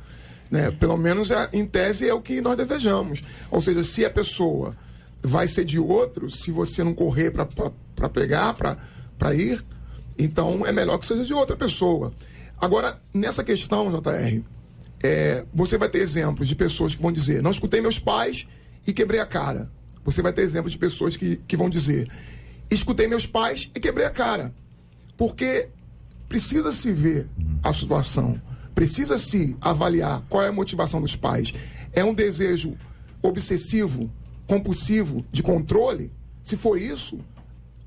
né? Pelo menos em tese é o que nós desejamos. Ou seja, se a pessoa vai ser de outro, se você não correr para pegar, para ir, então é melhor que seja de outra pessoa. Agora, nessa questão, JR, você vai ter exemplos de pessoas que vão dizer: não escutei meus pais e quebrei a cara. Você vai ter exemplos de pessoas que vão dizer: escutei meus pais e quebrei a cara. Porque precisa se ver a situação, precisa se avaliar qual é a motivação dos pais. É um desejo obsessivo, compulsivo, de controle? Se for isso,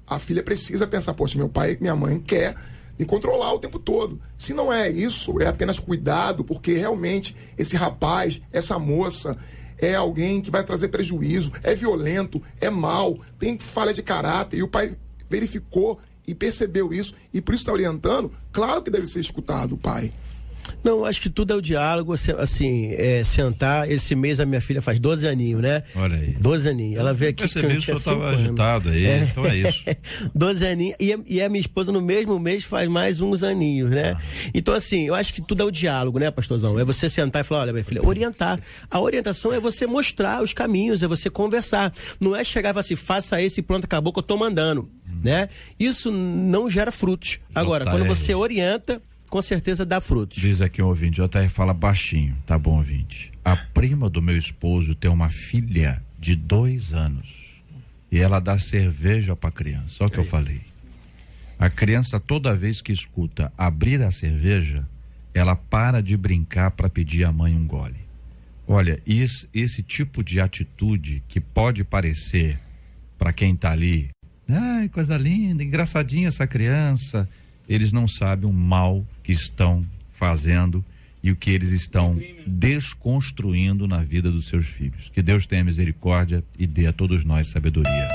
a filha precisa pensar: poxa, meu pai e minha mãe quer me controlar o tempo todo. Se não é isso, é apenas cuidado, porque realmente esse rapaz, essa moça, é alguém que vai trazer prejuízo, é violento, é mau, tem falha de caráter, e o pai verificou e percebeu isso, e por isso está orientando. Claro que deve ser escutado o pai. Não, acho que tudo é o diálogo, assim, sentar. Esse mês a minha filha faz 12 aninhos, né? Olha aí. 12 aninhos. Ela veio aqui. Percebi que o senhor estava agitado aí, então é isso. 12 aninhos. E a minha esposa no mesmo mês faz mais uns aninhos, né? Então, assim, eu acho que tudo é o diálogo, né, pastorzão? É você sentar e falar, olha, minha filha, orientar. A orientação é você mostrar os caminhos, é você conversar. Não é chegar e falar assim, faça esse e pronto, acabou que eu tô mandando, né? Isso não gera frutos. Agora, quando você orienta, com certeza dá frutos. Diz aqui um ouvinte, JR fala baixinho, tá bom, ouvinte? A prima do meu esposo tem uma filha de 2 anos e ela dá cerveja pra criança, só que eu falei. A criança, toda vez que escuta abrir a cerveja, ela para de brincar para pedir à mãe um gole. Olha, esse tipo de atitude que pode parecer para quem tá ali, ai, coisa linda, engraçadinha essa criança, eles não sabem o mal que estão fazendo e o que eles estão desconstruindo na vida dos seus filhos. Que Deus tenha misericórdia e dê a todos nós sabedoria.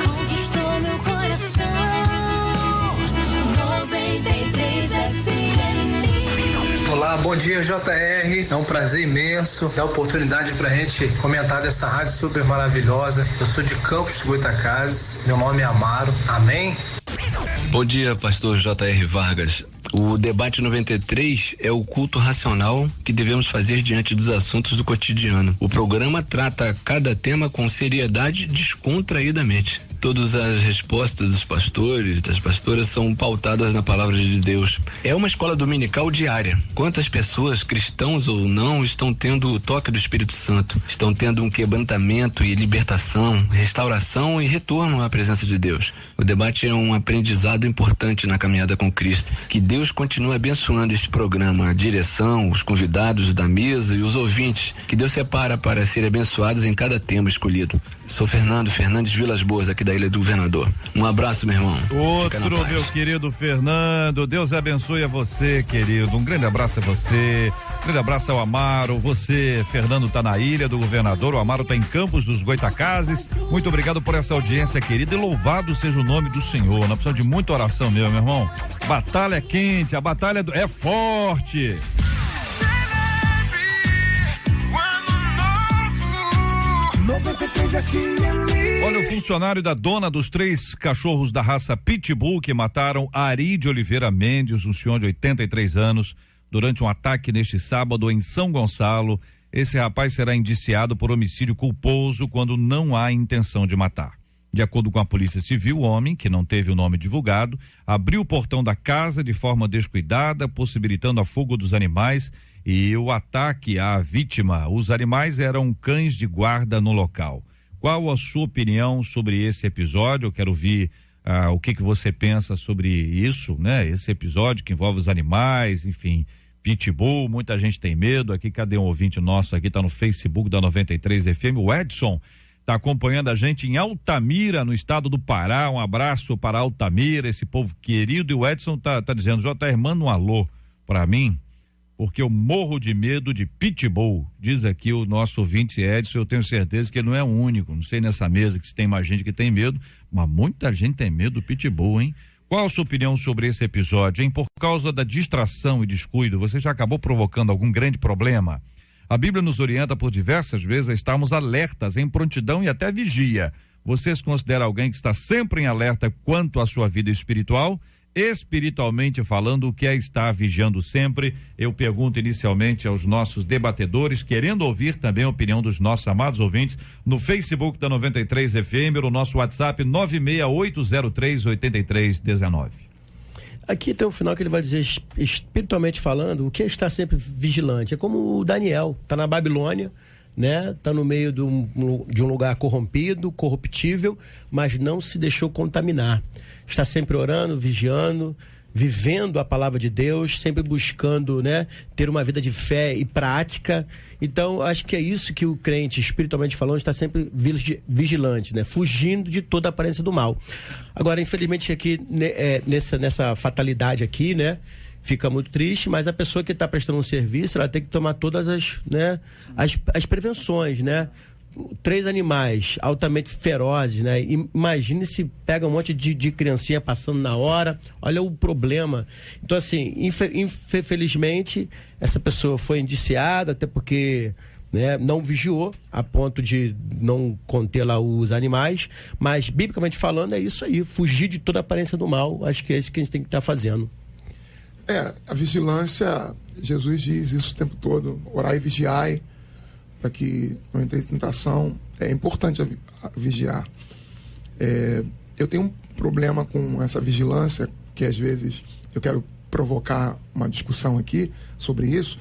Conquistou meu coração, 93 FM. Olá, bom dia, JR. É um prazer imenso dar a oportunidade pra gente comentar dessa rádio super maravilhosa. Eu sou de Campos dos Goytacazes, meu nome é Amaro. Amém? Bom dia, pastor J.R. Vargas. O debate 93 é o culto racional que devemos fazer diante dos assuntos do cotidiano. O programa trata cada tema com seriedade descontraídamente. Todas as respostas dos pastores, das pastoras, são pautadas na palavra de Deus. É uma escola dominical diária. Quantas pessoas, cristãos ou não, estão tendo o toque do Espírito Santo? Estão tendo um quebrantamento e libertação, restauração e retorno à presença de Deus. O debate é um aprendizado importante na caminhada com Cristo. Que Deus continue abençoando este programa, a direção, os convidados da mesa e os ouvintes. Que Deus separa para serem abençoados em cada tema escolhido. Sou Fernando Fernandes Vilas Boas, aqui da Ilha do Governador. Um abraço, meu irmão. Outro, meu querido Fernando. Deus abençoe a você, querido. Um grande abraço a você. Um grande abraço ao Amaro. Você, Fernando, tá na Ilha do Governador. O Amaro tá em Campos dos Goytacazes. Muito obrigado por essa audiência, querida. E louvado seja o nome do Senhor. Nós precisamos de muita oração mesmo, meu irmão. Batalha é quente, a batalha é forte. Olha, o funcionário da dona dos 3 cachorros da raça Pitbull que mataram Ari de Oliveira Mendes, um senhor de 83 anos, durante um ataque neste sábado em São Gonçalo. Esse rapaz será indiciado por homicídio culposo quando não há intenção de matar. De acordo com a Polícia Civil, o homem, que não teve o nome divulgado, abriu o portão da casa de forma descuidada, possibilitando a fuga dos animais e o ataque à vítima. Os animais eram cães de guarda no local. Qual a sua opinião sobre esse episódio? Eu quero ouvir o que você pensa sobre isso, né? Esse episódio que envolve os animais, enfim, Pitbull, muita gente tem medo. Aqui, cadê um ouvinte nosso? Aqui tá no Facebook da 93 FM, o Edson tá acompanhando a gente em Altamira, no estado do Pará. Um abraço para Altamira, esse povo querido. E o Edson tá dizendo, JR, manda um alô para mim, porque eu morro de medo de Pitbull. Diz aqui o nosso ouvinte Edson. Eu tenho certeza que ele não é o único. Não sei nessa mesa que se tem mais gente que tem medo, mas muita gente tem medo do Pitbull, hein? Qual a sua opinião sobre esse episódio, hein? Por causa da distração e descuido, você já acabou provocando algum grande problema? A Bíblia nos orienta por diversas vezes a estarmos alertas, em prontidão e até vigia. Você se considera alguém que está sempre em alerta quanto à sua vida espiritual? Espiritualmente falando, o que é estar vigiando sempre? Eu pergunto inicialmente aos nossos debatedores, querendo ouvir também a opinião dos nossos amados ouvintes no Facebook da 93 FM, no nosso WhatsApp 968038319. Aqui tem um final que ele vai dizer, espiritualmente falando, o que é estar sempre vigilante. É como o Daniel, tá na Babilônia, né? Tá no meio de um lugar corrompido, corruptível, mas não se deixou contaminar. Está sempre orando, vigiando, vivendo a palavra de Deus, sempre buscando, né, ter uma vida de fé e prática. Então, acho que é isso que o crente, espiritualmente falando, está sempre vigilante, né, fugindo de toda a aparência do mal. Agora, infelizmente, aqui nessa fatalidade aqui, né, fica muito triste, mas a pessoa que está prestando um serviço, ela tem que tomar todas as, né, as prevenções, né? 3 animais altamente ferozes, né? Imagine se pega um monte de criancinha passando na hora, olha o problema. Então, assim, infelizmente, essa pessoa foi indiciada, até porque, né, não vigiou a ponto de não conter lá os animais, mas, biblicamente falando, é isso aí, fugir de toda a aparência do mal. Acho que é isso que a gente tem que estar fazendo. A vigilância, Jesus diz isso o tempo todo, orai e vigiai, para que não entre em tentação. É importante vigiar. Eu tenho um problema com essa vigilância, que às vezes eu quero provocar uma discussão aqui sobre isso.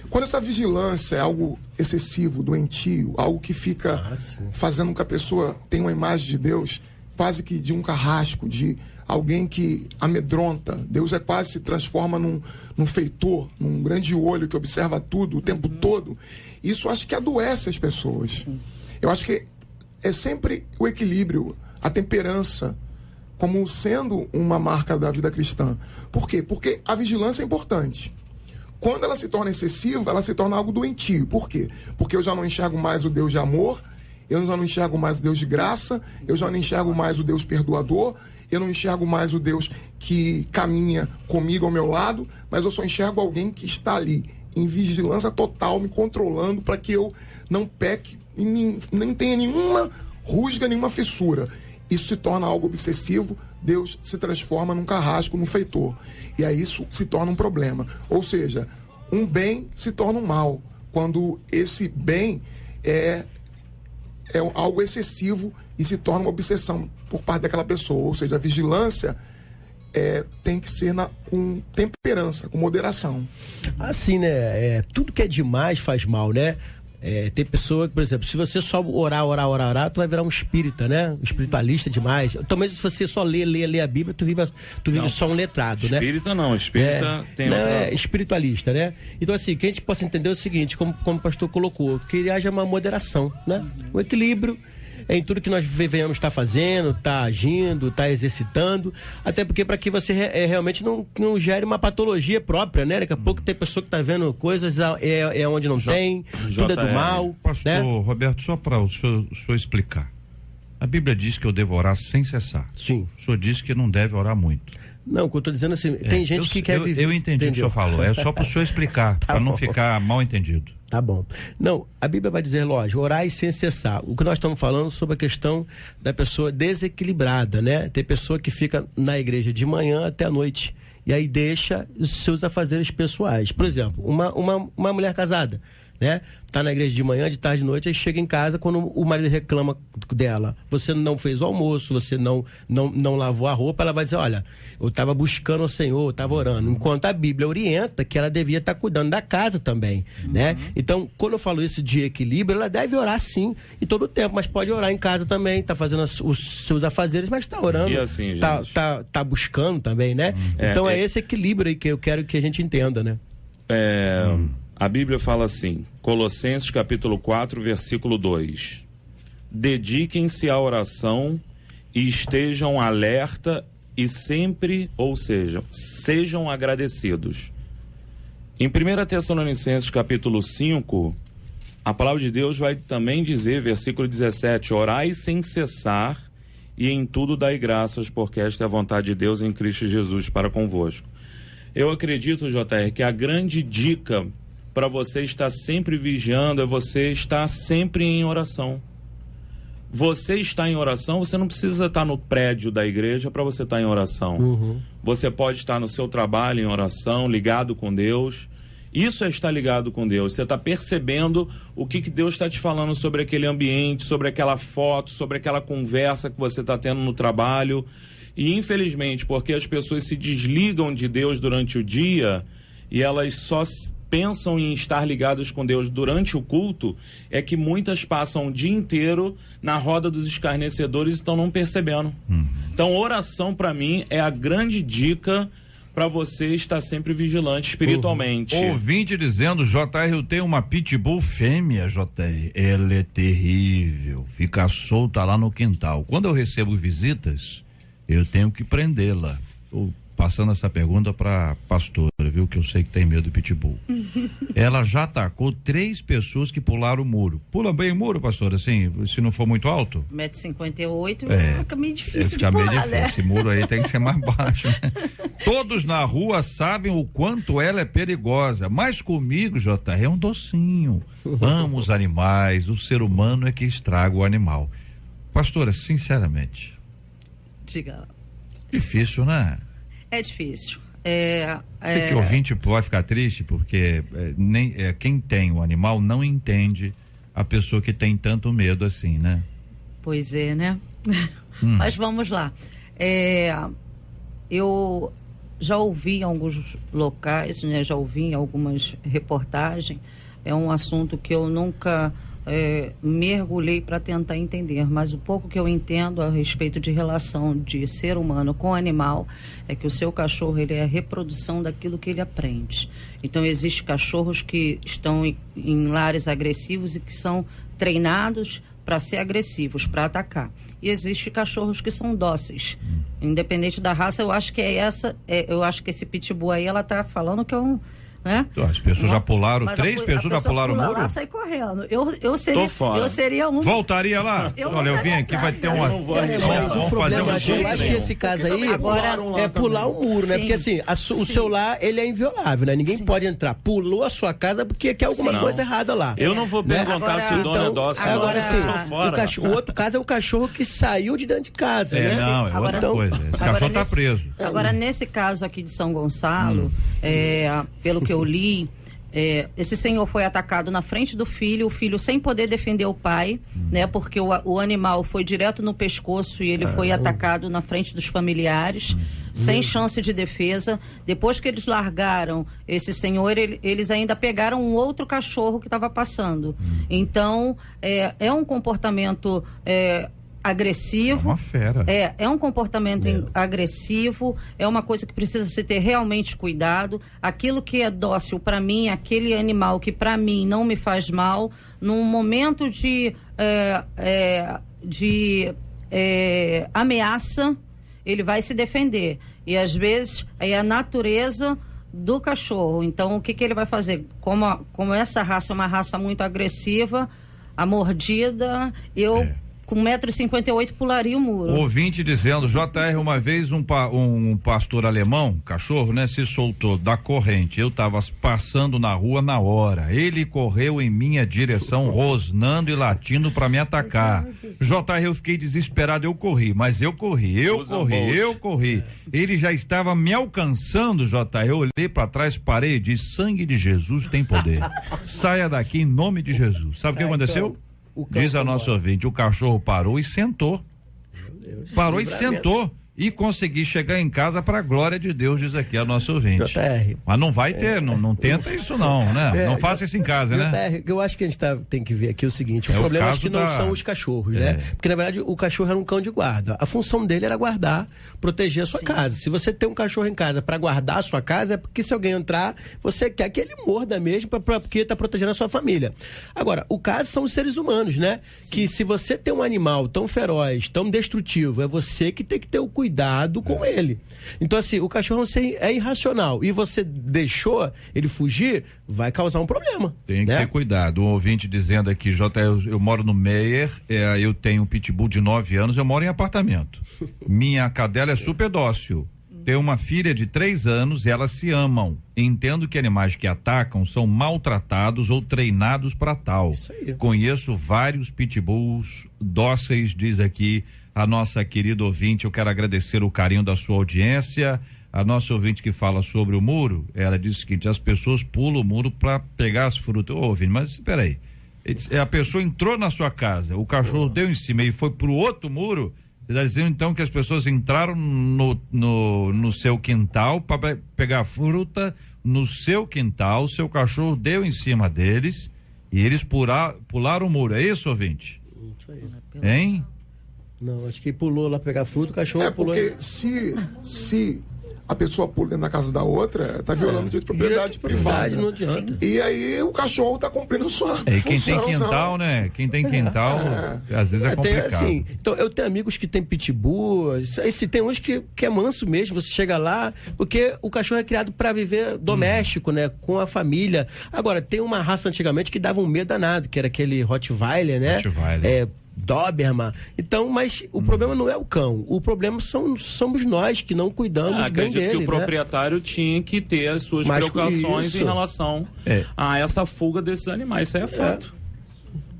Quando essa vigilância é algo excessivo, doentio, algo que fica fazendo com que a pessoa tenha uma imagem de Deus quase que de um carrasco, de alguém que amedronta. Deus quase se transforma num feitor, num grande olho que observa tudo o tempo todo. Isso acho que adoece as pessoas. Eu acho que é sempre o equilíbrio, a temperança, como sendo uma marca da vida cristã. Por quê? Porque a vigilância é importante. Quando ela se torna excessiva, ela se torna algo doentio. Por quê? Porque eu já não enxergo mais o Deus de amor, eu já não enxergo mais o Deus de graça, eu já não enxergo mais o Deus perdoador, eu não enxergo mais o Deus que caminha comigo ao meu lado, mas eu só enxergo alguém que está ali, em vigilância total, me controlando para que eu não peque e nem tenha nenhuma rusga, nenhuma fissura. Isso se torna algo obsessivo, Deus se transforma num carrasco, num feitor. E aí isso se torna um problema. Ou seja, um bem se torna um mal, quando esse bem é algo excessivo e se torna uma obsessão por parte daquela pessoa. Ou seja, a vigilância tem que ser com temperança, com moderação. Assim, né? Tudo que é demais faz mal, né? Tem pessoa que, por exemplo, se você só orar, tu vai virar um espírita, né? Um espiritualista demais. Também se você só ler a Bíblia, tu vive só um letrado, né? Espírita não, espírita tem não, espiritualista, né? Então, assim, que a gente possa entender o seguinte, como o pastor colocou, que haja uma moderação, né? Um equilíbrio em tudo que nós venhamos estar fazendo, estar agindo, estar exercitando, até porque para que você realmente não gere uma patologia própria, né? Daqui a pouco tem pessoa que está vendo coisas onde não tem, tudo é do mal. Pastor, né? Roberto, só para o senhor explicar. A Bíblia diz que eu devo orar sem cessar. Sim. O senhor disse que não deve orar muito. Não, o que eu estou dizendo assim, tem gente que quer viver. Eu entendi o que o senhor falou, é só para o senhor explicar, para não ficar mal entendido. Tá bom. Não, a Bíblia vai dizer, lógico, orai sem cessar. O que nós estamos falando sobre a questão da pessoa desequilibrada, né? Tem pessoa que fica na igreja de manhã até a noite e aí deixa os seus afazeres pessoais. Por exemplo, uma mulher casada, né? Tá na igreja de manhã, de tarde, de noite, aí chega em casa quando o marido reclama dela. Você não fez o almoço, você não lavou a roupa, ela vai dizer, olha, eu estava buscando o Senhor, eu estava orando. Enquanto a Bíblia orienta que ela devia estar cuidando da casa também, né? Então, quando eu falo isso de equilíbrio, ela deve orar sim, em todo o tempo, mas pode orar em casa também, tá fazendo os seus afazeres, mas tá orando, e assim, tá buscando também, né? Então é esse equilíbrio aí que eu quero que a gente entenda, né? A Bíblia fala assim, Colossenses capítulo 4, versículo 2: dediquem-se à oração e estejam alerta e sempre, ou seja, sejam agradecidos. Em 1 Tessalonicenses capítulo 5, a palavra de Deus vai também dizer, versículo 17, orai sem cessar e em tudo dai graças, porque esta é a vontade de Deus em Cristo Jesus para convosco. Eu acredito, JR, que a grande dica para você estar sempre vigiando é você estar sempre em oração. Você está em oração, você não precisa estar no prédio da igreja para você estar em oração. Você pode estar no seu trabalho em oração, ligado com Deus. Isso é estar ligado com Deus. Você está percebendo o que Deus está te falando sobre aquele ambiente, sobre aquela foto, sobre aquela conversa que você está tendo no trabalho. E infelizmente, porque as pessoas se desligam de Deus durante o dia e elas só pensam em estar ligadas com Deus durante o culto, é que muitas passam o dia inteiro na roda dos escarnecedores e estão não percebendo. Então, oração para mim é a grande dica para você estar sempre vigilante espiritualmente. Ouvinte dizendo, JR, eu tenho uma pitbull fêmea, JR. Ela é terrível, fica solta lá no quintal. Quando eu recebo visitas, eu tenho que prendê-la. passando essa pergunta pra pastora, viu? Que eu sei que tem medo do pitbull. Ela já atacou 3 pessoas que pularam o muro. Pula bem o muro, pastora, assim, se não for muito alto? 1,58 É. fica meio difícil de Fica meio pular, difícil. né? Esse muro aí tem que ser mais baixo, né? Todos na rua sabem o quanto ela é perigosa, mas comigo, JR, é um docinho. Amo os animais, o ser humano é que estraga o animal. Pastora, sinceramente, Diga lá. difícil, né? É difícil. Sei que o ouvinte vai ficar triste porque quem tem o animal não entende a pessoa que tem tanto medo assim, né? Pois é, né? Mas vamos lá. Eu já ouvi em alguns locais, né? Já ouvi em algumas reportagens. É um assunto que eu nunca mergulhei para tentar entender, mas o pouco que eu entendo a respeito de relação de ser humano com animal é que o seu cachorro, ele é a reprodução daquilo que ele aprende. Então existem cachorros que estão em lares agressivos e que são treinados para ser agressivos, para atacar. E existem cachorros que são dóceis. Independente da raça, eu acho que eu acho que esse pitbull aí, ela tá falando que é um, né? As pessoas já pularam, Mas 3 pessoas já pularam o muro? Lá, sai correndo. Eu seria um. Voltaria lá? Olha, eu vim aqui, vai ter uma. Vamos fazer um eu acho que esse caso aí é pular o muro, né? Porque assim, o seu lar, ele é inviolável, né? Ninguém pode entrar. Pulou a sua casa porque quer alguma coisa errada lá. Eu não vou perguntar se o dono é dócil. Agora sim, o outro caso é o cachorro que saiu de dentro de casa, né? Não, é outra coisa. Esse cachorro tá preso. Agora, nesse caso aqui de São Gonçalo, pelo que eu li, esse senhor foi atacado na frente do filho, o filho sem poder defender o pai, né? Porque o animal foi direto no pescoço e ele foi atacado na frente dos familiares, sem chance de defesa. Depois que eles largaram esse senhor, eles ainda pegaram um outro cachorro que estava passando. Então, é um comportamento agressivo. É uma fera. É um comportamento agressivo, é uma coisa que precisa se ter realmente cuidado. Aquilo que é dócil para mim, aquele animal que para mim não me faz mal, num momento de ameaça, ele vai se defender. E às vezes é a natureza do cachorro. Então, o que ele vai fazer? Como essa raça é uma raça muito agressiva, a mordida, com 1,58 m pularia o muro. Ouvinte dizendo, JR, uma vez um pastor alemão, cachorro, né, se soltou da corrente. Eu tava passando na rua na hora. Ele correu em minha direção, rosnando e latindo para me atacar. JR, eu fiquei desesperado, eu corri. Eu corri. Ele já estava me alcançando, JR. Eu olhei para trás, parei e disse, sangue de Jesus tem poder. Saia daqui em nome de Jesus. Sabe o que aconteceu? Diz a nossa ouvinte, o cachorro parou e sentou. Parou e sentou. E consegui chegar em casa para a glória de Deus, diz aqui a nossa ouvinte. JR. Mas não vai ter, não tenta isso não, né? Não faça isso em casa, né? JR, eu acho que a gente tem que ver aqui o seguinte, o problema acho que não são os cachorros, né? Porque na verdade o cachorro era um cão de guarda. A função dele era guardar, proteger a sua casa. Se você tem um cachorro em casa para guardar a sua casa, é porque se alguém entrar, você quer que ele morda mesmo, porque está protegendo a sua família. Agora, o caso são os seres humanos, né? Sim. Que se você tem um animal tão feroz, tão destrutivo, é você que tem que ter o cuidado com ele. Então, assim, o cachorro é irracional e você deixou ele fugir, vai causar um problema. Tem que ter cuidado. Um ouvinte dizendo aqui, eu moro no Meier, eu tenho um pitbull de 9 anos, eu moro em apartamento. Minha cadela é super dócil. Tenho uma filha de 3 anos e elas se amam. Entendo que animais que atacam são maltratados ou treinados para tal. Conheço vários pitbulls dóceis, diz aqui a nossa querida ouvinte. Eu quero agradecer o carinho da sua audiência. A nossa ouvinte que fala sobre o muro, ela diz o seguinte, as pessoas pulam o muro para pegar as frutas. Ô, ouvinte, mas espera aí. A pessoa entrou na sua casa, o cachorro deu em cima e foi pro outro muro. Você está dizendo então que as pessoas entraram no seu quintal para pegar fruta no seu quintal, seu cachorro deu em cima deles e eles pularam o muro. É isso, ouvinte? Isso aí. Hein? Não, acho que pulou lá pegar fruta, o cachorro pulou. Porque se a pessoa pula dentro da casa da outra, tá violando o direito de propriedade privada. Não adianta. E aí o cachorro tá cumprindo sua E quem tem função. quintal, né? Quem tem quintal, às vezes é complicado. Assim, então, eu tenho amigos que tem pitbull, tem uns que é manso mesmo, você chega lá, porque o cachorro é criado para viver doméstico, né? Com a família. Agora, tem uma raça antigamente que dava um medo danado, que era aquele Rottweiler, né? Rottweiler. Doberman. Então, mas o problema não é o cão. O problema somos nós que não cuidamos bem acredito dele, que o né? proprietário tinha que ter as suas Mas preocupações isso. em relação a essa fuga desses animais. Isso aí é fato.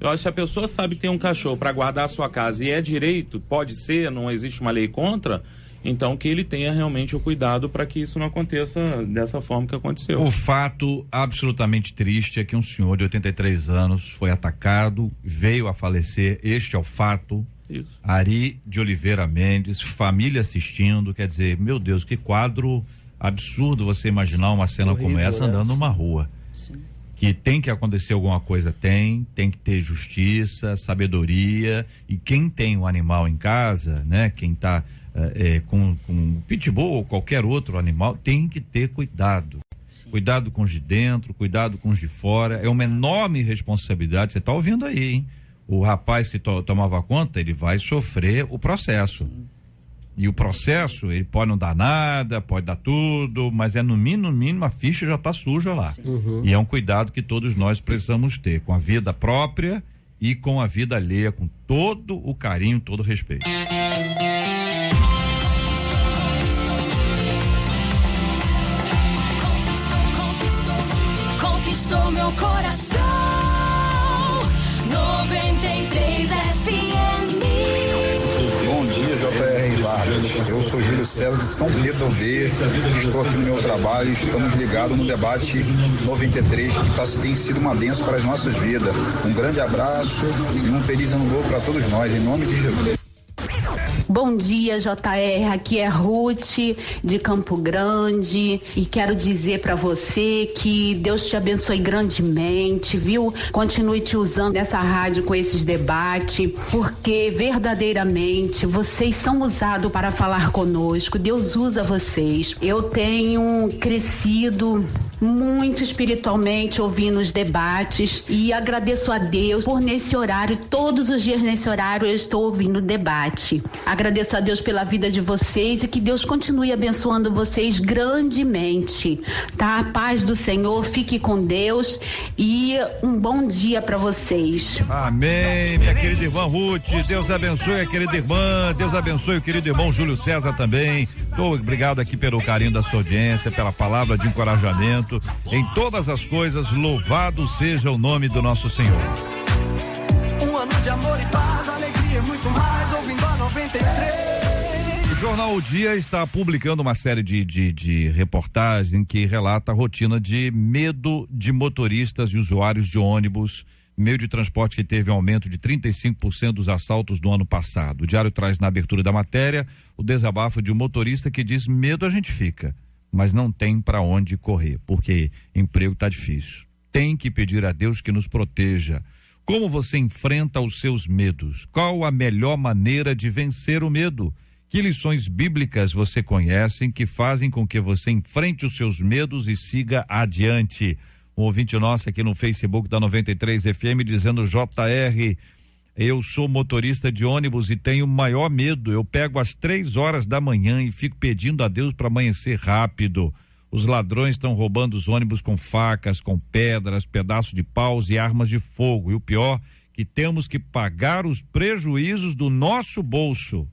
Eu acho que se a pessoa sabe que tem um cachorro para guardar a sua casa e é direito, pode ser, não existe uma lei contra, então que ele tenha realmente o cuidado para que isso não aconteça dessa forma que aconteceu. O fato absolutamente triste é que um senhor de 83 anos foi atacado, veio a falecer. Este é o fato. Isso. Ari de Oliveira Mendes, família assistindo, quer dizer, meu Deus, que quadro absurdo você imaginar uma cena Horrível, como essa andando né? numa rua. Sim. Que tem que acontecer alguma coisa, tem que ter justiça, sabedoria, e quem tem um animal em casa, né, quem tá com pitbull ou qualquer outro animal, tem que ter cuidado. Sim. Cuidado com os de dentro, cuidado com os de fora, é uma enorme responsabilidade. Você tá ouvindo aí, hein? O rapaz que tomava conta, ele vai sofrer o processo. Sim. E o processo, ele pode não dar nada, pode dar tudo, mas no mínimo a ficha já tá suja lá. E é um cuidado que todos nós precisamos ter com a vida própria e com a vida alheia, com todo o carinho, todo o respeito. Conquistou meu coração. 93 FM. Bom dia, J.R. Vargas. Eu sou Júlio César de São Pedro B. Estou aqui no meu trabalho e estamos ligados no debate 93, que tem sido uma bênção para as nossas vidas. Um grande abraço e um feliz ano novo para todos nós, em nome de Jesus. Bom dia, JR. Aqui é Ruth de Campo Grande e quero dizer para você que Deus te abençoe grandemente, viu? Continue te usando nessa rádio com esses debates, porque verdadeiramente vocês são usados para falar conosco. Deus usa vocês. Eu tenho crescido muito espiritualmente ouvindo os debates e agradeço a Deus por nesse horário, todos os dias nesse horário eu estou ouvindo o debate. Agradeço a Deus pela vida de vocês e que Deus continue abençoando vocês grandemente, tá? A paz do Senhor, fique com Deus e um bom dia para vocês. Amém, minha querida irmã Ruth, Deus abençoe a querida irmã, Deus abençoe o querido irmão Júlio César também. Obrigado aqui pelo carinho da sua audiência, pela palavra de encorajamento. Em todas as coisas, louvado seja o nome do nosso Senhor. Um ano de amor e paz, alegria e muito mais, ouvindo a 93. O Jornal O Dia está publicando uma série de reportagens em que relata a rotina de medo de motoristas e usuários de ônibus, meio de transporte que teve um aumento de 35% dos assaltos do ano passado. O Diário traz na abertura da matéria o desabafo de um motorista que diz: medo a gente fica, mas não tem para onde correr, porque emprego tá difícil. Tem que pedir a Deus que nos proteja. Como você enfrenta os seus medos? Qual a melhor maneira de vencer o medo? Que lições bíblicas você conhece que fazem com que você enfrente os seus medos e siga adiante? Um ouvinte nosso aqui no Facebook da 93 FM dizendo: JR, eu sou motorista de ônibus e tenho maior medo. Eu pego às 3h da manhã e fico pedindo a Deus para amanhecer rápido. Os ladrões estão roubando os ônibus com facas, com pedras, pedaços de paus e armas de fogo. E o pior, que temos que pagar os prejuízos do nosso bolso.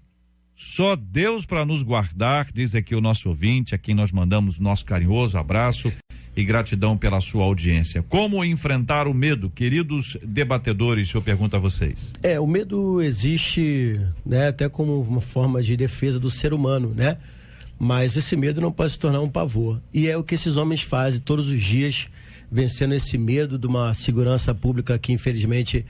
Só Deus para nos guardar, diz aqui o nosso ouvinte, a quem nós mandamos nosso carinhoso abraço e gratidão pela sua audiência. Como enfrentar o medo, queridos debatedores? Eu pergunto a vocês. O medo existe, né, até como uma forma de defesa do ser humano, né? Mas esse medo não pode se tornar um pavor. E é o que esses homens fazem todos os dias, vencendo esse medo de uma segurança pública que infelizmente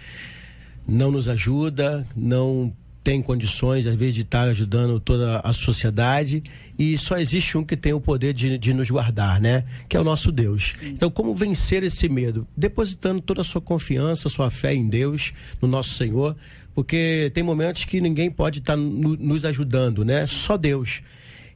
não nos ajuda, não tem condições, às vezes, de estar ajudando toda a sociedade, e só existe um que tem o poder de nos guardar, né? Que é o nosso Deus. Sim. Então, como vencer esse medo? Depositando toda a sua confiança, sua fé em Deus, no nosso Senhor, porque tem momentos que ninguém pode estar nos ajudando, né? Sim. Só Deus.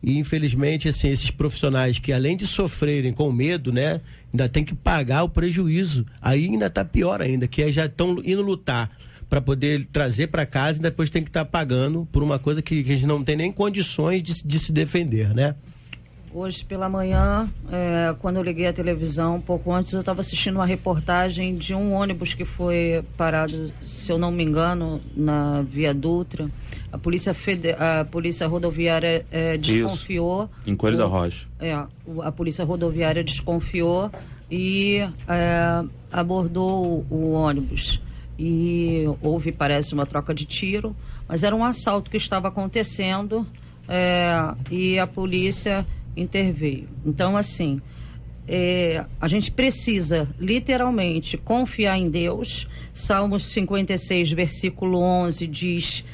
E infelizmente, assim, esses profissionais que além de sofrerem com medo, né, ainda tem que pagar o prejuízo. Aí ainda tá pior ainda, que já estão indo lutar para poder trazer para casa e depois tem que estar pagando por uma coisa que a gente não tem nem condições de se defender, né? Hoje pela manhã, quando eu liguei a televisão, um pouco antes, eu estava assistindo uma reportagem de um ônibus que foi parado, se eu não me engano, na Via Dutra. A polícia rodoviária desconfiou. Isso, em Coelho da Rocha. A polícia rodoviária desconfiou e abordou o ônibus. E houve, parece, uma troca de tiro, mas era um assalto que estava acontecendo e a polícia interveio. Então, assim, a gente precisa literalmente confiar em Deus. Salmos 56, versículo 11 diz: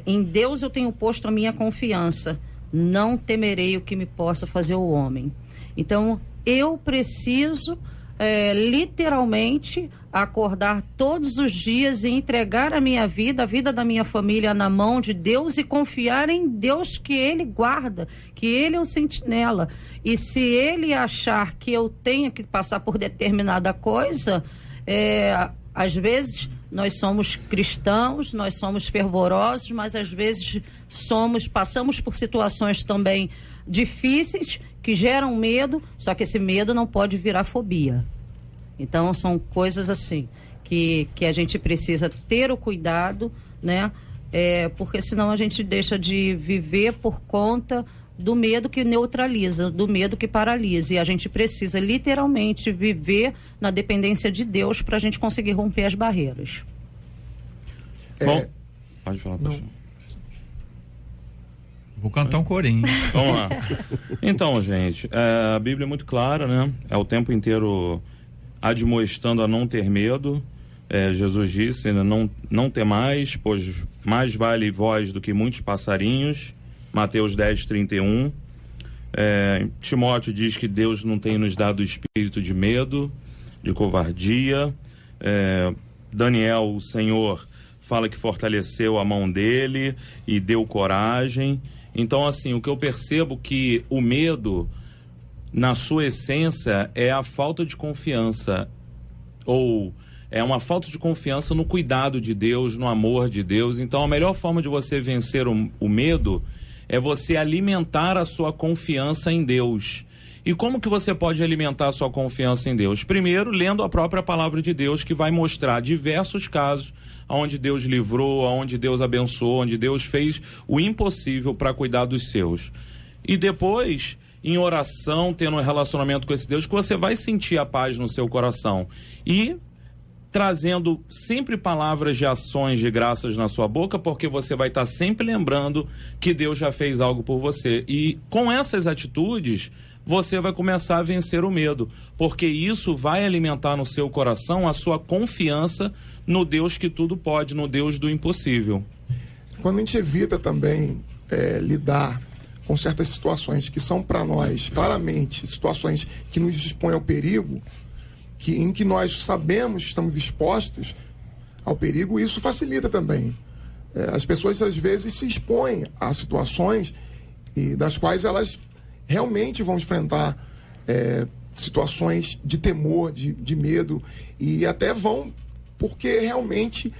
em Deus eu tenho posto a minha confiança, não temerei o que me possa fazer o homem. Então, eu preciso literalmente acordar todos os dias e entregar a minha vida, a vida da minha família na mão de Deus e confiar em Deus, que Ele guarda, que Ele é o sentinela. E se Ele achar que eu tenho que passar por determinada coisa, às vezes nós somos cristãos, nós somos fervorosos, mas às vezes passamos por situações também difíceis que geram medo, só que esse medo não pode virar fobia. Então, são coisas assim que a gente precisa ter o cuidado, né? Porque senão a gente deixa de viver por conta do medo que neutraliza, do medo que paralisa. E a gente precisa literalmente viver na dependência de Deus para a gente conseguir romper as barreiras. Bom, pode falar, pastor. Vou cantar um corinho. Vamos lá. Então, gente, a Bíblia é muito clara, né? É o tempo inteiro admoestando a não ter medo. Jesus disse, não temais, pois mais vale vós do que muitos passarinhos. Mateus 10, 31. Timóteo diz que Deus não tem nos dado espírito de medo, de covardia. Daniel, o Senhor, fala que fortaleceu a mão dele e deu coragem. Então, assim, o que eu percebo que o medo, na sua essência, é a falta de confiança, ou é uma falta de confiança no cuidado de Deus, no amor de Deus. Então, a melhor forma de você vencer o medo é você alimentar a sua confiança em Deus. E como que você pode alimentar a sua confiança em Deus? Primeiro, lendo a própria palavra de Deus, que vai mostrar diversos casos onde Deus livrou, onde Deus abençoou, onde Deus fez o impossível para cuidar dos seus. E depois, em oração, tendo um relacionamento com esse Deus, que você vai sentir a paz no seu coração. E trazendo sempre palavras de ações de graças na sua boca, porque você vai estar sempre lembrando que Deus já fez algo por você. E com essas atitudes, você vai começar a vencer o medo, porque isso vai alimentar no seu coração a sua confiança no Deus que tudo pode, no Deus do impossível. Quando a gente evita também lidar com certas situações que são para nós, claramente, situações que nos expõem ao perigo, em que nós sabemos que estamos expostos ao perigo, isso facilita também. As pessoas, às vezes, se expõem a situações das quais elas realmente vão enfrentar situações de temor, de medo, e até vão porque realmente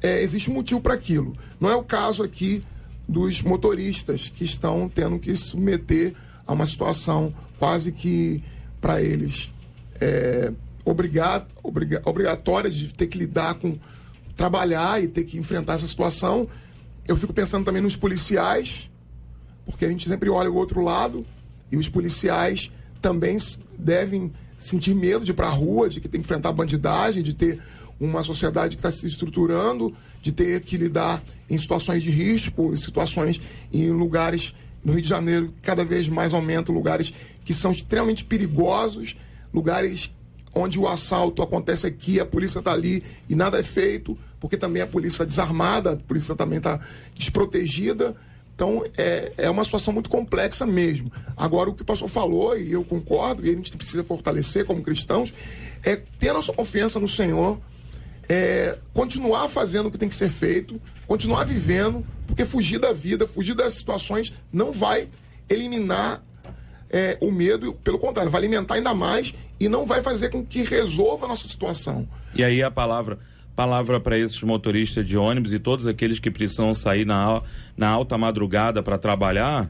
existe um motivo para aquilo. Não é o caso aqui dos motoristas que estão tendo que se submeter a uma situação quase que para eles obrigatória de ter que lidar com trabalhar e ter que enfrentar essa situação. Eu fico pensando também nos policiais, porque a gente sempre olha o outro lado, e os policiais também devem sentir medo de ir para a rua, de que tem que enfrentar a bandidagem, de ter uma sociedade que está se estruturando, de ter que lidar em situações de risco, em situações em lugares, no Rio de Janeiro, cada vez mais aumentam lugares que são extremamente perigosos, lugares onde o assalto acontece aqui, a polícia está ali e nada é feito, porque também a polícia está desarmada, a polícia também está desprotegida. Então, é uma situação muito complexa mesmo. Agora, o que o pastor falou, e eu concordo, e a gente precisa fortalecer como cristãos, é ter a nossa confiança no Senhor, continuar fazendo o que tem que ser feito, continuar vivendo, porque fugir da vida, fugir das situações, não vai eliminar o medo, pelo contrário, vai alimentar ainda mais e não vai fazer com que resolva a nossa situação. E aí a palavra para esses motoristas de ônibus e todos aqueles que precisam sair na alta madrugada para trabalhar,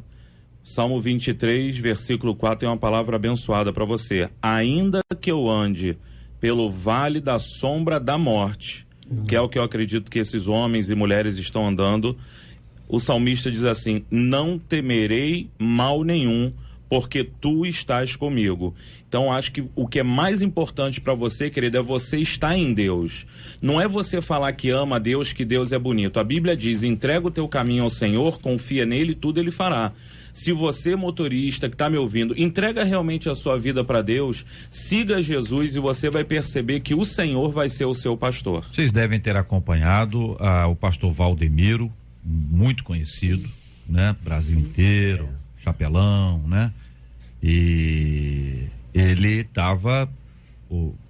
Salmo 23, versículo 4 é uma palavra abençoada para você. Ainda que eu ande pelo vale da sombra da morte, que é o que eu acredito que esses homens e mulheres estão andando, o salmista diz assim: não temerei mal nenhum, porque tu estás comigo. Então, acho que o que é mais importante para você, querido, é você estar em Deus. Não é você falar que ama a Deus, que Deus é bonito. A Bíblia diz: entrega o teu caminho ao Senhor, confia nele e tudo ele fará. Se você, motorista que está me ouvindo, entrega realmente a sua vida para Deus, siga Jesus e você vai perceber que o Senhor vai ser o seu pastor. Vocês devem ter acompanhado o pastor Valdemiro, muito conhecido, né? Brasil inteiro, chapelão, né? E ele estava,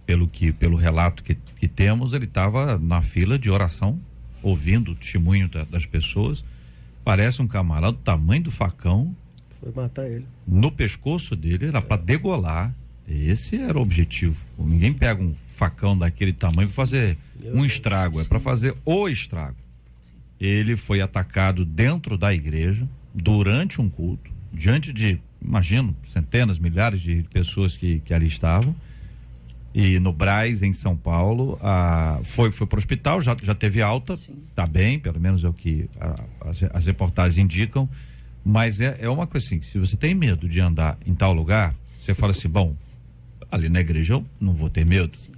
pelo relato que temos, ele estava na fila de oração, ouvindo o testemunho das pessoas. Parece um camarada do tamanho do facão. Foi matar ele. No pescoço dele era para degolar. Esse era o objetivo. Ninguém pega um facão daquele tamanho para fazer um estrago, é para fazer o estrago. Ele foi atacado dentro da igreja, durante um culto, diante de, imagino, centenas, milhares de pessoas que ali estavam. E no Brás, em São Paulo, foi para o hospital, já teve alta, está bem, pelo menos é o que as reportagens indicam, mas é uma coisa assim: se você tem medo de andar em tal lugar, você fala assim, bom, ali na igreja eu não vou ter medo. Sim.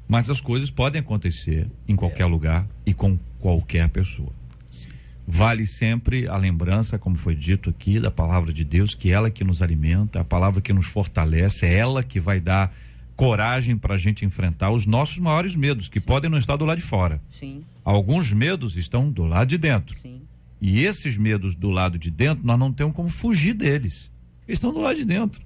Mas as coisas podem acontecer em qualquer lugar e com qualquer pessoa. Sim. Vale sempre a lembrança, como foi dito aqui, da palavra de Deus, que ela que nos alimenta, a palavra que nos fortalece, é ela que vai dar coragem para a gente enfrentar os nossos maiores medos, que podem não estar do lado de fora. Sim. Alguns medos estão do lado de dentro. Sim. E esses medos do lado de dentro, nós não temos como fugir deles. Eles estão do lado de dentro.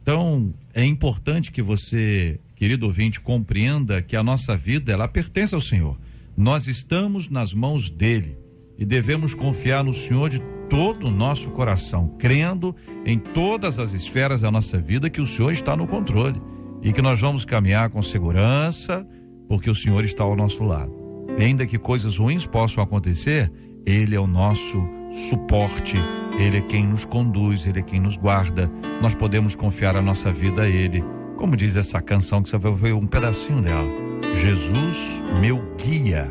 Então, é importante que você, querido ouvinte, compreenda que a nossa vida, ela pertence ao Senhor. Nós estamos nas mãos dele e devemos confiar no Senhor de todo o nosso coração, crendo em todas as esferas da nossa vida que o Senhor está no controle. E que nós vamos caminhar com segurança, porque o Senhor está ao nosso lado. E ainda que coisas ruins possam acontecer, Ele é o nosso suporte, Ele é quem nos conduz, Ele é quem nos guarda. Nós podemos confiar a nossa vida a Ele. Como diz essa canção, que você vai ver um pedacinho dela. Jesus, meu guia,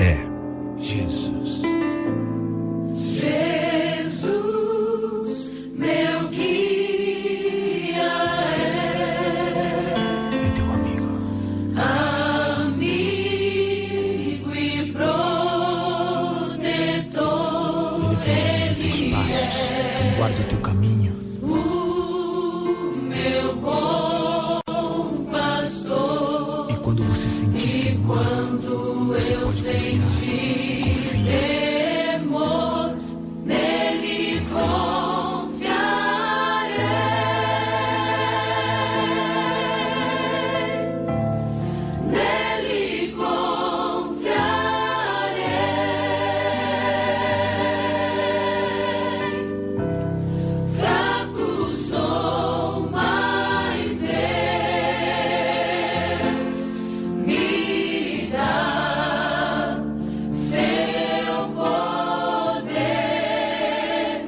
é Jesus. Jesus, meu guia. Guarda o teu caminho. O meu bom pastor. E quando você sentir temor, você pode temor, nele confiarei. Nele confiarei.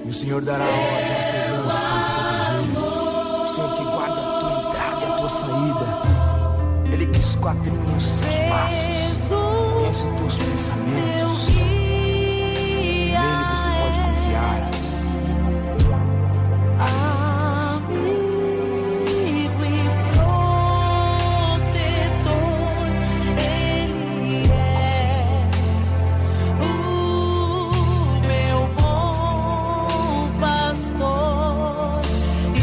O Senhor dará ordem aos seus anjos para te proteger. O Senhor que guarda a tua entrada e a tua saída. Ele que esquadrinha os seus passos, conhece os teus pensamentos. Nele você pode confiar. Amigo e protetor, Ele é o meu bom pastor. E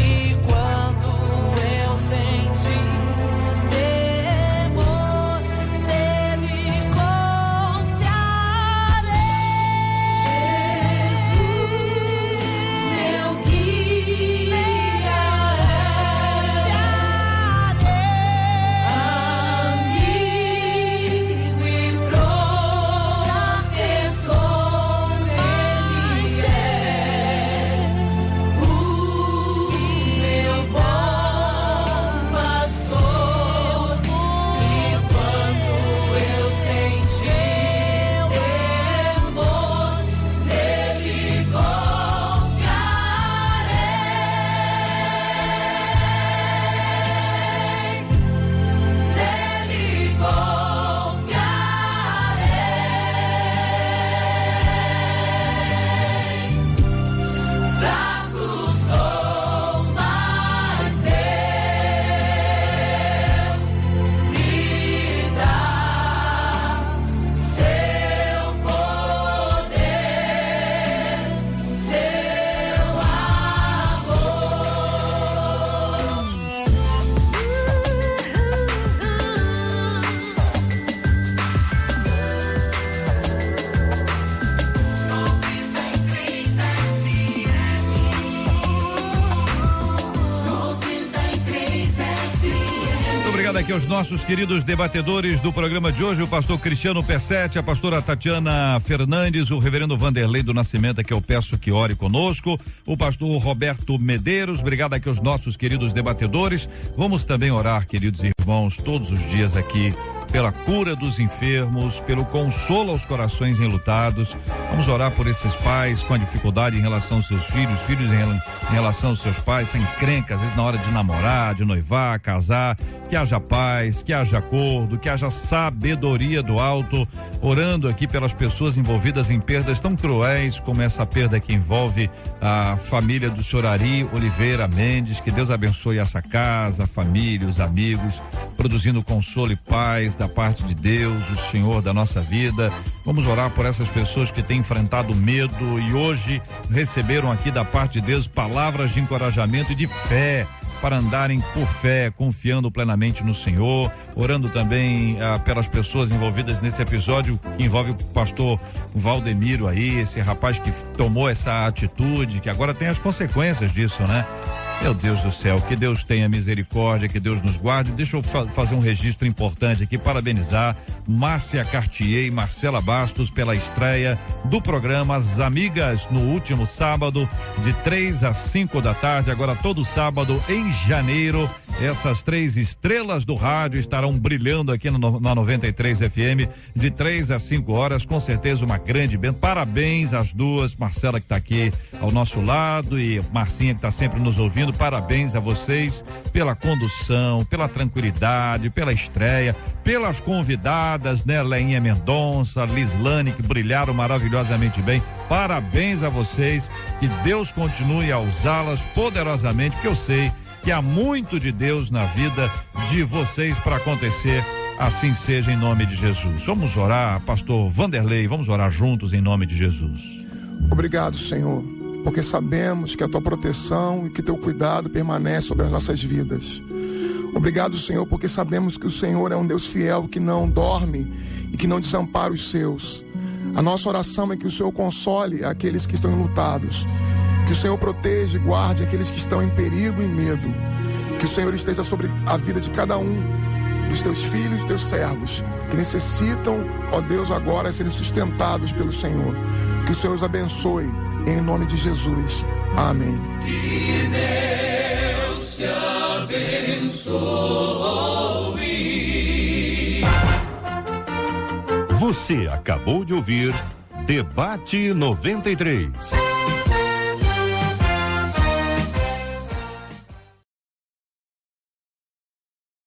quando eu sentir temor, nele confiarei. aqui os nossos queridos debatedores do programa de hoje, o pastor Cristiano Pessetti, a pastora Tatiana Fernandes, o reverendo Vanderlei do Nascimento, que eu peço que ore conosco, o pastor Roberto Medeiros. Obrigado aqui aos nossos queridos debatedores. Vamos também orar, queridos irmãos, todos os dias aqui pela cura dos enfermos, pelo consolo aos corações enlutados. Vamos orar por esses pais com a dificuldade em relação aos seus filhos, em relação aos seus pais, sem encrenca, às vezes na hora de namorar, de noivar, casar. Que haja paz, que haja acordo, que haja sabedoria do alto. Orando aqui pelas pessoas envolvidas em perdas tão cruéis como essa perda que envolve a família do senhor Ari Oliveira Mendes. Que Deus abençoe essa casa, a família, os amigos, produzindo consolo e paz da parte de Deus, o Senhor da nossa vida. Vamos orar por essas pessoas que têm enfrentado medo e hoje receberam aqui da parte de Deus palavras de encorajamento e de fé, para andarem por fé, confiando plenamente no Senhor, orando também pelas pessoas envolvidas nesse episódio que envolve o pastor Valdemiro aí, esse rapaz que tomou essa atitude, que agora tem as consequências disso, né? Meu Deus do céu, que Deus tenha misericórdia, que Deus nos guarde. Deixa eu fazer um registro importante aqui, parabenizar Márcia Cartier e Marcela Bastos pela estreia do programa As Amigas no último sábado, de 3 às 5 da tarde, agora todo sábado em janeiro. Essas 3 estrelas do rádio estarão brilhando aqui na 93 FM, de 3 às 5 horas, com certeza uma grande bênção. Parabéns às duas, Marcela que está aqui ao nosso lado e Marcinha que está sempre nos ouvindo. Parabéns a vocês pela condução, pela tranquilidade, pela estreia, pelas convidadas, né? Leinha Mendonça, Lislane, que brilharam maravilhosamente bem. Parabéns a vocês, que Deus continue a usá-las poderosamente, porque eu sei que há muito de Deus na vida de vocês para acontecer. Assim seja, em nome de Jesus. Vamos orar, pastor Vanderlei, vamos orar juntos em nome de Jesus. Obrigado, Senhor, porque sabemos que a tua proteção e que teu cuidado permanece sobre as nossas vidas. Obrigado, Senhor, porque sabemos que o Senhor é um Deus fiel que não dorme e que não desampara os seus. A nossa oração é que o Senhor console aqueles que estão enlutados, que o Senhor proteja e guarde aqueles que estão em perigo e medo, que o Senhor esteja sobre a vida de cada um dos teus filhos e dos teus servos, que necessitam, ó Deus, agora serem sustentados pelo Senhor. Que o Senhor os abençoe, em nome de Jesus. Amém. Que Deus te abençoe. Você acabou de ouvir Debate 93.